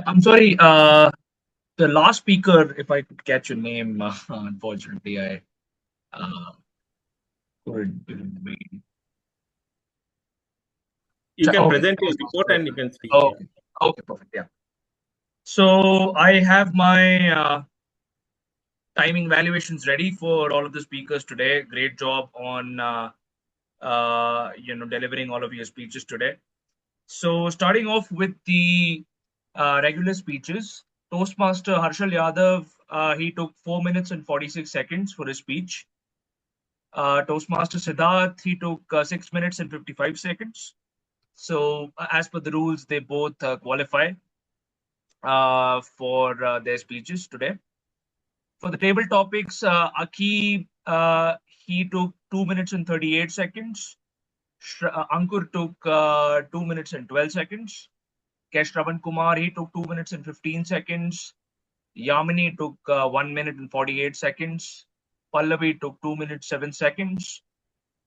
I'm sorry. The last speaker, if I could catch your name, unfortunately, I couldn't read. You can Okay. present your report and you can speak. Oh, Yeah. okay, perfect. Yeah. So I have my timing valuations ready for all of the speakers today. Great job on delivering all of your speeches today. So starting off with the regular speeches, Toastmaster Harshal Yadav, he took 4 minutes and 46 seconds for his speech. Toastmaster Sidharth, he took 6 minutes and 55 seconds. So as per the rules, they both qualify for their speeches today. For the table topics, Aki, he took 2 minutes and 38 seconds. Ankur took 2 minutes and 12 seconds. Ravan Kumar, he took 2 minutes and 15 seconds. Yamini took 1 minute and 48 seconds. Pallavi took 2 minutes 7 seconds.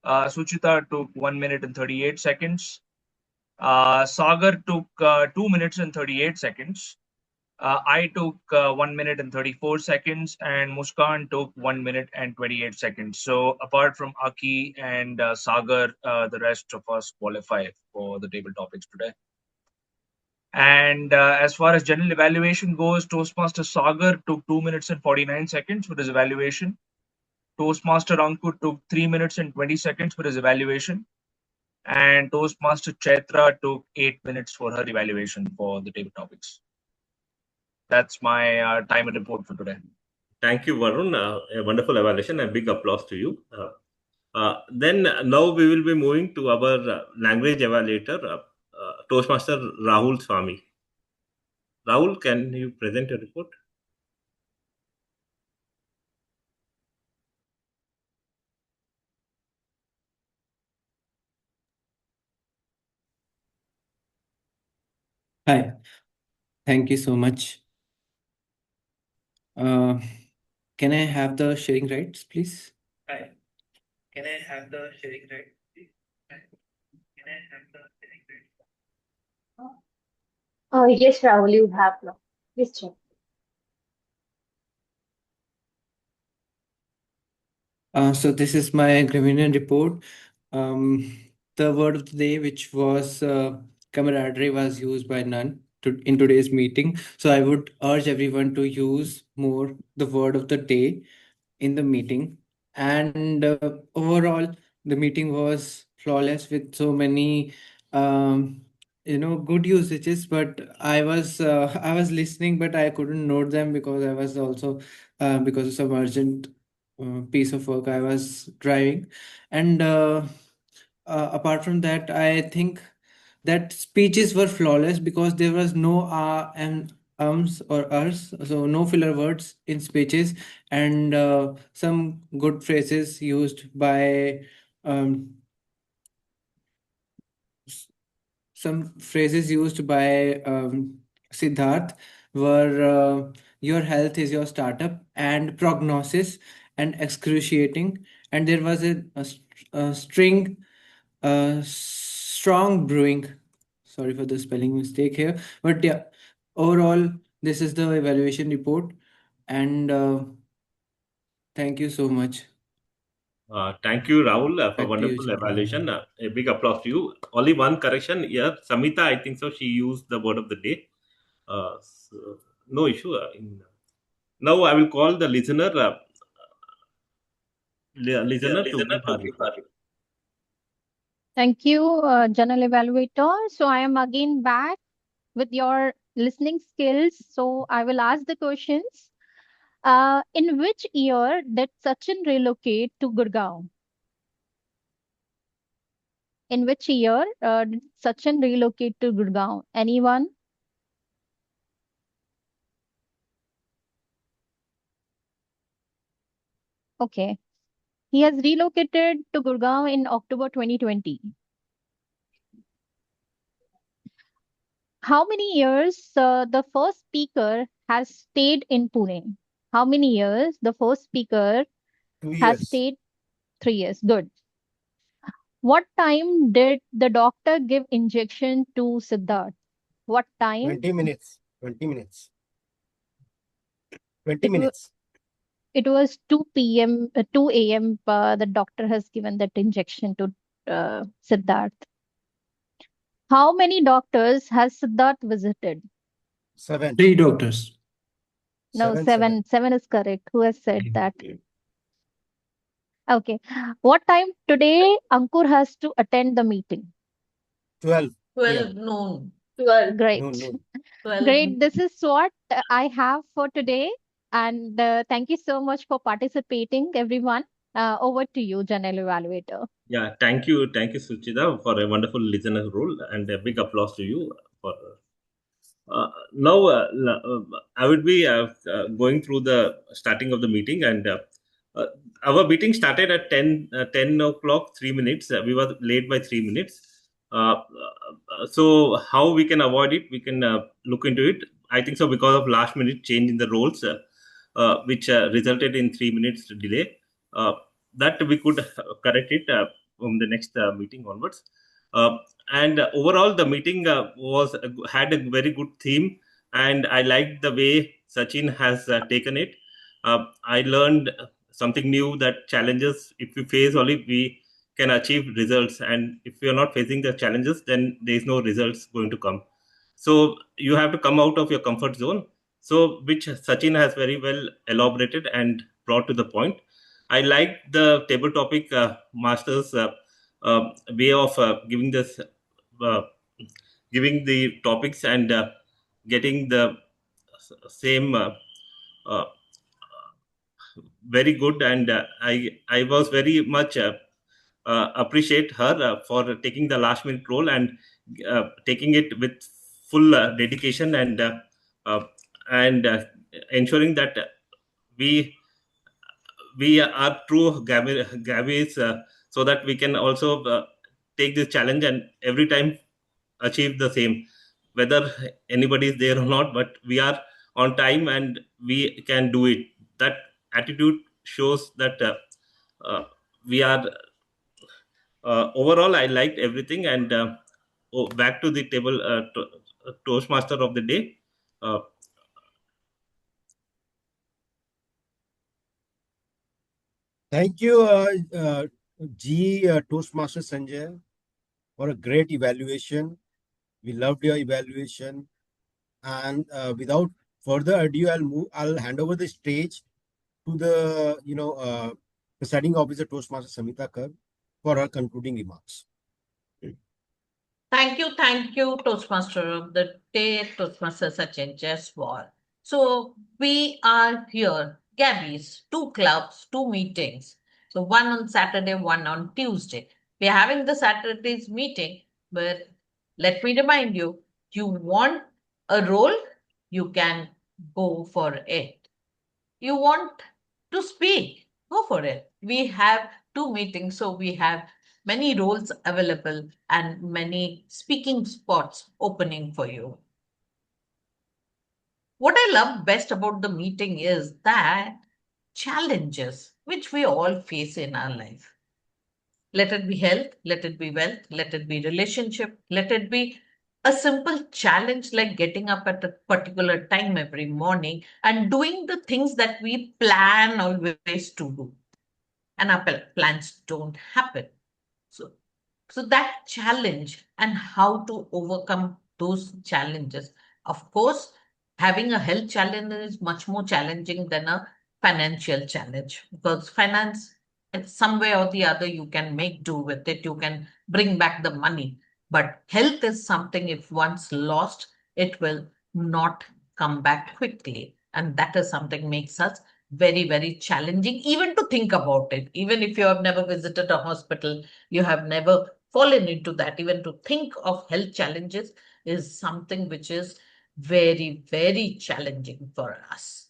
Suchita took 1 minute and 38 seconds. Sagar took 2 minutes and 38 seconds. I took 1 minute and 34 seconds, and Muskan took 1 minute and 28 seconds. So apart from Aki and Sagar, the rest of us qualify for the table topics today. And as far as general evaluation goes, Toastmaster Sagar took 2 minutes and 49 seconds for his evaluation. Toastmaster Ankur took 3 minutes and 20 seconds for his evaluation. And Toastmaster Chaithra took 8 minutes for her evaluation for the table topics. That's my time and report for today. Thank you, Varun. A wonderful evaluation and big applause to you. Then now we will be moving to our language evaluator, Toastmaster Rahul Swami. Rahul, can you present your report? Hi, thank you so much. Can I have the sharing rights, please? Hi. Can I have the sharing right? Can I have the sharing right? Yes, Rahul, you have now. Please check. So this is my Graminian report. The word of the day, which was camaraderie, was used by none in today's meeting. So I would urge everyone to use more the word of the day in the meeting. And overall, the meeting was flawless with so many, good usages. But I was listening, but I couldn't note them because I was also because of some urgent piece of work I was driving. And apart from that, I think that speeches were flawless because there was no and ums or ers, so no filler words in speeches, and some good phrases used by um, s- some phrases used by Siddharth were your health is your startup and prognosis and excruciating, and there was a string strong brewing. Sorry for the spelling mistake here, but yeah, overall, this is the evaluation report, and thank you so much. Thank you, Rahul, for Back to you, wonderful Jadhav. evaluation. A big applause to you. Only one correction here. Samita, I think so. She used the word of the day. So no issue. Now I will call the listener. Listener to give her report. Thank you, General Evaluator. So I am again back with your listening skills. So I will ask the questions. In which year did Sachin relocate to Gurgaon? In which year did Sachin relocate to Gurgaon? Anyone? Okay. He has relocated to Gurgaon in October 2020. How many years the first speaker has stayed in Pune? How many years the first speaker 2 has years. stayed? 3 years. Good. What time did the doctor give injection to Sidharth? What time? 20 minutes. 20 minutes. 20 It was minutes. it was 2 p.m. 2 a.m. The doctor has given that injection to Sidharth. How many doctors has Sidharth visited? 7. 3 doctors. No, 7. seven. 7 is correct. Who has said that? Okay. What time today Ankur has to attend the meeting? 12 12 p.m. noon. 12. Great. Noon. 12 Great. This is what I have for today. And thank you so much for participating, everyone. Over to you, General Evaluator. Yeah, thank you, Suchita, for a wonderful listener role, and a big applause to you for. Now, I would be going through the starting of the meeting, and uh, our meeting started at 10 o'clock, 3 minutes. We were late by 3 minutes. So, how we can avoid it? We can look into it. I think so because of last minute change in the roles, which resulted in 3 minutes delay. That we could correct it from the next meeting onwards. Uh, and overall, the meeting had a very good theme, and I liked the way Sachin has taken it. I learned something new, that challenges, if we face only, we can achieve results, and if you are not facing the challenges, then there is no results going to come. So you have to come out of your comfort zone, so which Sachin has very well elaborated and brought to the point. I like the table topic masters way of uh, giving the topics and getting the same uh, very good, and I was very much appreciate her for taking the last minute role and taking it with full dedication, uh, and ensuring that we we are true Gavis, so that we can also take this challenge and every time achieve the same, whether anybody is there or not, but we are on time and we can do it. That attitude shows that uh, we are overall, I liked everything, and back to the table, Toastmaster of the day. uh, Thank you, Toastmaster Sanjay, for a great evaluation. We loved your evaluation. And without further ado, I'll hand over the stage to the presiding officer Toastmaster Samita for her concluding remarks. Thank you, Toastmaster of the day, Toastmaster Sachin Jaiswal. So we are here, Gabby's, 2 clubs, 2 meetings. So one on Saturday, one on Tuesday. We are having the Saturday's meeting, but let me remind you, you want a role, you can go for it. You want to speak, go for it. We have 2 meetings, so we have many roles available and many speaking spots opening for you. What I love best about the meeting is that challenges which we all face in our life. Let it be health, let it be wealth, let it be relationship, let it be a simple challenge like getting up at a particular time every morning and doing the things that we plan always to do. And our plans don't happen. So, so that challenge and how to overcome those challenges. Of course, having a health challenge is much more challenging than a financial challenge because finance, in some way or the other, you can make do with it. You can bring back the money. But health is something, if once lost, it will not come back quickly. And that is something makes us very, very challenging, even to think about it. Even if you have never visited a hospital, you have never fallen into that. Even to think of health challenges is something which is very, very challenging for us.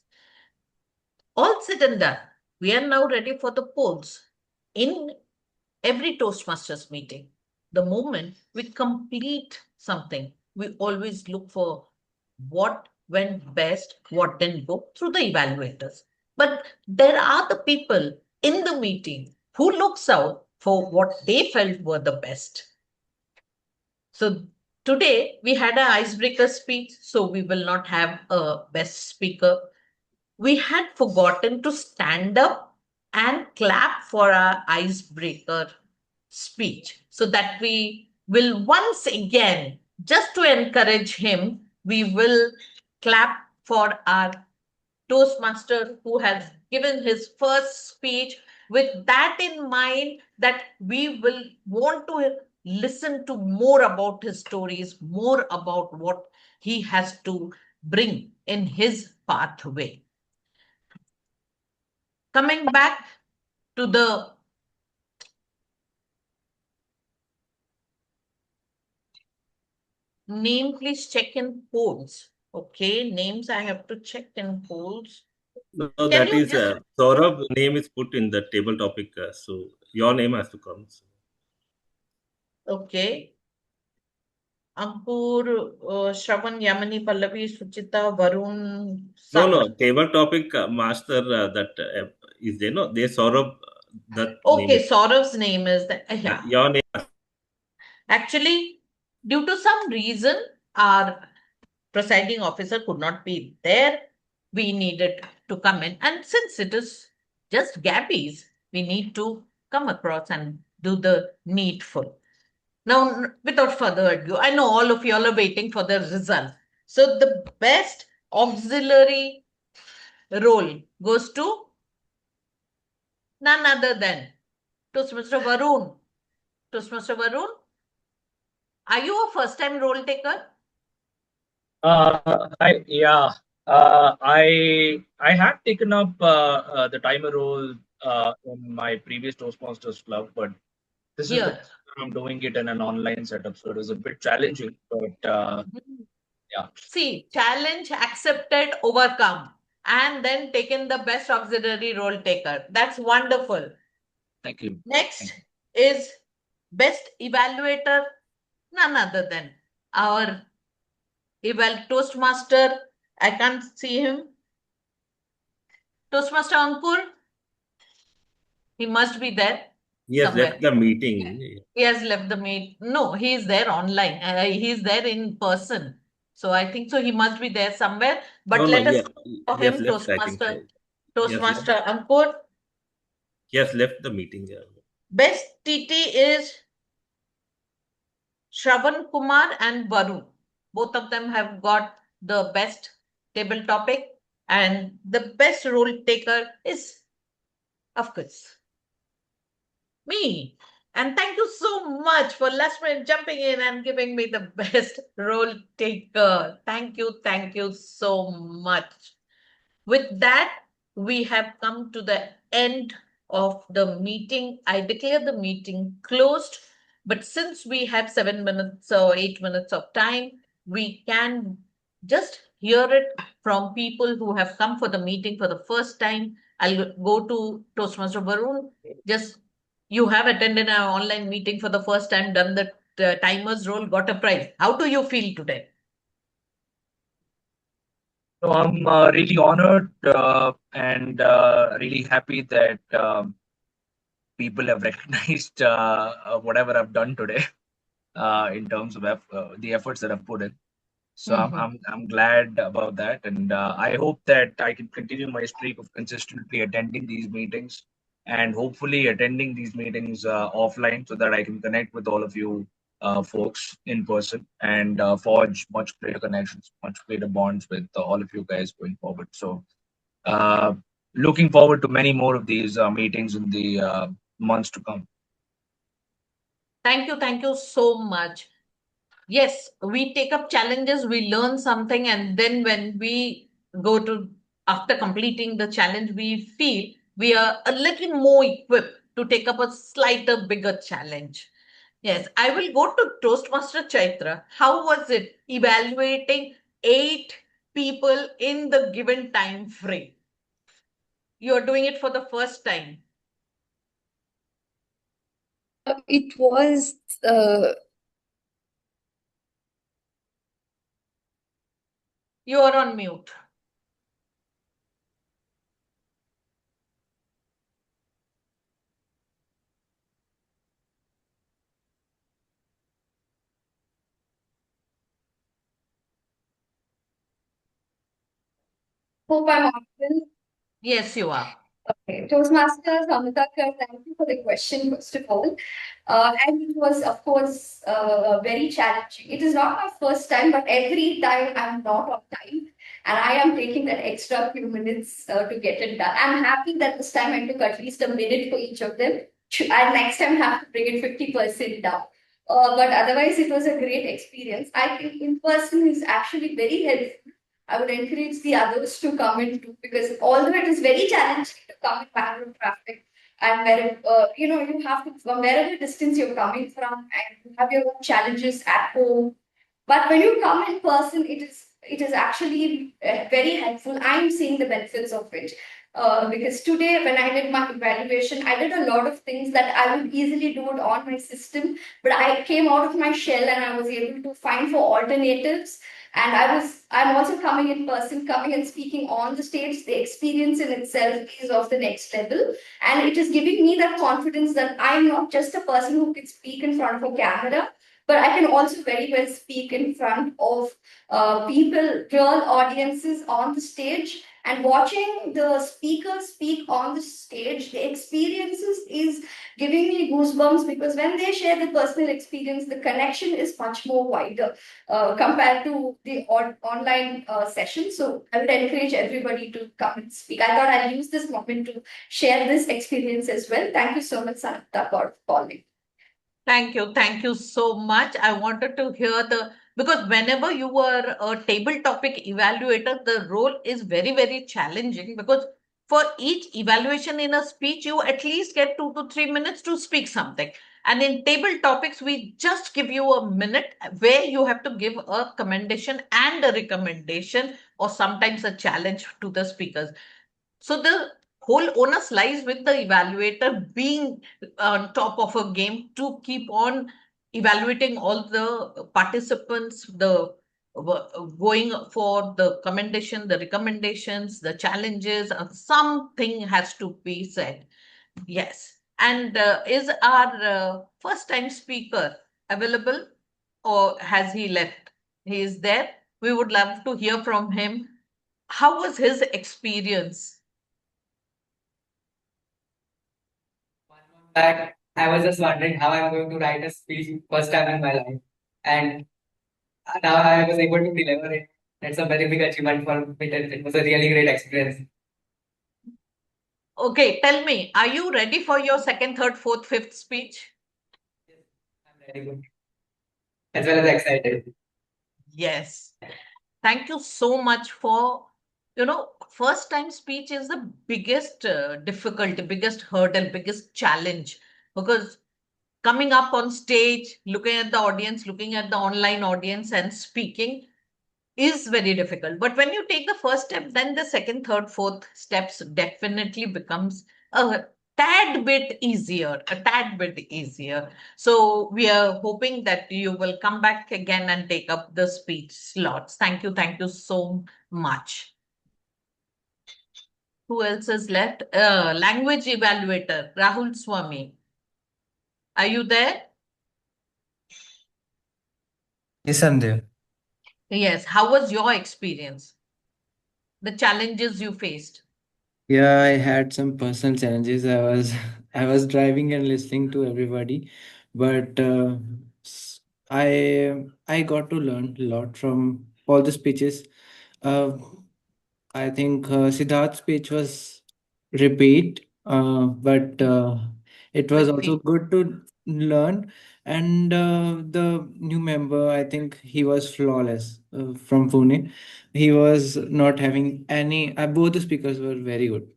All said and done, we are now ready for the polls. In every Toastmasters meeting, the moment we complete something, we always look for what went best, what didn't go through the evaluators. But there are the people in the meeting who looks out for what they felt were the best. So today we had an icebreaker speech, so we will not have a best speaker. We had forgotten to stand up and clap for our icebreaker speech, so that we will once again, just to encourage him, we will clap for our Toastmaster who has given his first speech, with that in mind, that we will want to listen to more about his stories, more about what he has to bring in his pathway. Coming back to the name, please check in polls. Okay, names I have to check in polls. No, Can that you is just Saurabh name is put in the table topic, so your name has to come. okay? Ankur, Shravan, Yamini, Pallavi, Suchita, Varun, No, Sagar. table topic master that is there. No, they Saurabh. That name Okay, is Saurav's name is that. Yeah. your name. Actually, due to some reason, our presiding officer could not be there. We needed to come in. And since it is just Gabbies, we need to come across and do the needful. Now, without further ado, I know all of you all are waiting for the result. So the best auxiliary role goes to none other than Toastmaster Varun. Toastmaster Varun, are you a first-time role taker? I had taken up the timer role in my previous Toastmasters club, but this is the Here. first time I'm doing it in an online setup, so it was a bit challenging. But yeah. See, challenge accepted, overcome, and then taken the best auxiliary role taker. That's wonderful. Thank you. Next is best evaluator, none other than our Toastmaster. I can't see him. Toastmaster Ankur, he must be there He has somewhere. left the meeting. He has left the meet. No, he is there online. He's there in person. So I think so. He must be there somewhere. But No, let us yeah, for he has him, left. I think Toastmaster. so. Toastmaster Ankur. He has left the meeting. Yeah. Best TT is Shravan Kumar and Varun. Both of them have got the best table topic, and the best role taker is, of course, me. And thank you so much for last minute jumping in and giving me the best role taker. Thank you so much. With that, we have come to the end of the meeting. I declare the meeting closed. But since we have 7 minutes or 8 minutes of time, we can just hear it from people who have come for the meeting for the first time. I'll go to Toastmaster Varun. Just you have attended an online meeting for the first time, done the timer's role, got a prize. How do you feel today? So I'm really honored and really happy that people have recognized whatever I've done today in terms of the efforts that I've put in. So I'm glad about that, and I hope that I can continue my streak of consistently attending these meetings, and hopefully attending these meetings offline, so that I can connect with all of you folks in person and forge much greater connections, much greater bonds with all of you guys going forward. So looking forward to many more of these meetings in the months to come. Thank you so much. Yes, we take up challenges, we learn something, and then when we go to, after completing the challenge, we feel we are a little more equipped to take up a slighter, bigger challenge. Yes, I will go to Toastmaster Chaithra. How was it evaluating 8 people in the given time frame? You're doing it for the first time. It was You are on mute. Hope I'm audible. Yes, you are. Okay, Toastmaster Samita, thank you for the question, first of all. And it was, of course, very challenging. It is not my first time, but every time I'm not on time. And I am taking that extra few minutes to get it done. I'm happy that this time I took at least a minute for each of them. And next time have to bring it 50% down. But otherwise, it was a great experience. I think in person is actually very helpful. I would encourage the others to come in too, because although it is very challenging to come in Bangalore traffic, and where you have to, from wherever distance you're coming from, and you have your own challenges at home, but when you come in person, it is actually very helpful. I'm seeing the benefits of it. Because today, when I did my evaluation, I did a lot of things that I would easily do it on my system, but I came out of my shell and I was able to find for alternatives. And I'm also coming in person, coming and speaking on the stage. The experience in itself is of the next level. And it is giving me that confidence that I'm not just a person who can speak in front of a camera, but I can also very well speak in front of people, real audiences on the stage. And watching the speaker speak on the stage, the experiences is giving me goosebumps, because when they share the personal experience, the connection is much more wider compared to the online session. So I would encourage everybody to come and speak. I thought I'll use this moment to share this experience as well. Thank you so much, Sanjay, for calling. Thank you. Thank you so much. I wanted to hear because whenever you were a table topic evaluator, the role is very, very challenging, because for each evaluation in a speech, you at least get 2 to 3 minutes to speak something. And in table topics, we just give you a minute where you have to give a commendation and a recommendation, or sometimes a challenge to the speakers. So the whole onus lies with the evaluator being on top of a game to keep on evaluating all the participants, going for the commendation, the recommendations, the challenges, something has to be said. Yes. And is our first time speaker available, or has he left? He is there. We would love to hear from him. How was his experience? Back, I was just wondering how I'm going to write a speech first time in my life. And now I was able to deliver it. That's a very big achievement for me. It was a really great experience. Okay, tell me, are you ready for your second, third, fourth, fifth speech? I'm very good. As well as excited. Yes. Thank you so much for, first time speech is the biggest difficulty, biggest hurdle, biggest challenge, because coming up on stage, looking at the audience, looking at the online audience and speaking is very difficult. But when you take the first step, then the second, third, fourth steps definitely becomes a tad bit easier, a tad bit easier. So we are hoping that you will come back again and take up the speech slots. Thank you so much. Who else is left? Language evaluator, Rahul Swami. Are you there? Yes, I'm there. Yes. How was your experience? The challenges you faced? Yeah, I had some personal challenges. I was driving and listening to everybody, but I got to learn a lot from all the speeches. Uh, I think Siddharth's speech was repeat, but it was also Repeat. good to learn. And the new member, I think he was flawless from Pune. He was not having any. Both the speakers were very good,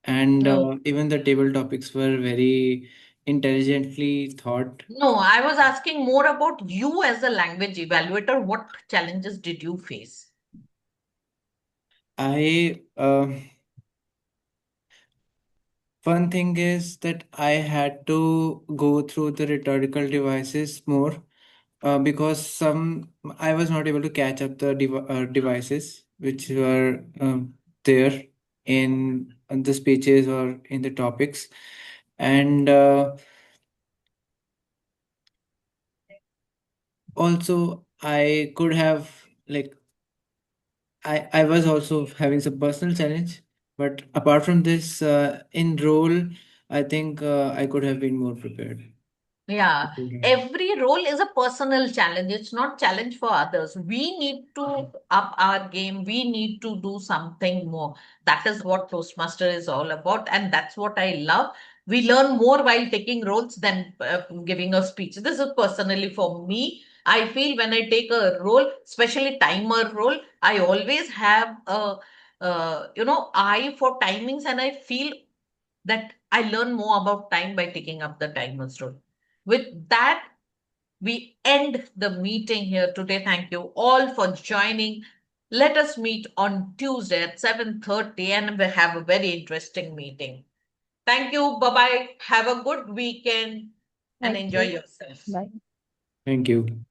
and No. even the table topics were very intelligently thought. No, I was asking more about you as a language evaluator. What challenges did you face? I One thing is that I had to go through the rhetorical devices more because some I was not able to catch up the devices. which were there in the speeches or in the topics. And also I could have, like, I was also having some personal challenge, but apart from this, in role, I think I could have been more prepared. Yeah, every role is a personal challenge. It's not challenge for others. We need to up our game. We need to do something more. That is what Toastmaster is all about, and that's what I love. We learn more while taking roles than giving a speech. This is personally for me. I feel when I take a role, especially timer role, I always have a eye for timings, and I feel that I learn more about time by taking up the timer's role. With that, we end the meeting here today. Thank you all for joining. Let us meet on Tuesday at 7:30 and we have a very interesting meeting. Thank you. Bye-bye. Have a good weekend and Thank enjoy you. yourself. Bye. Thank you.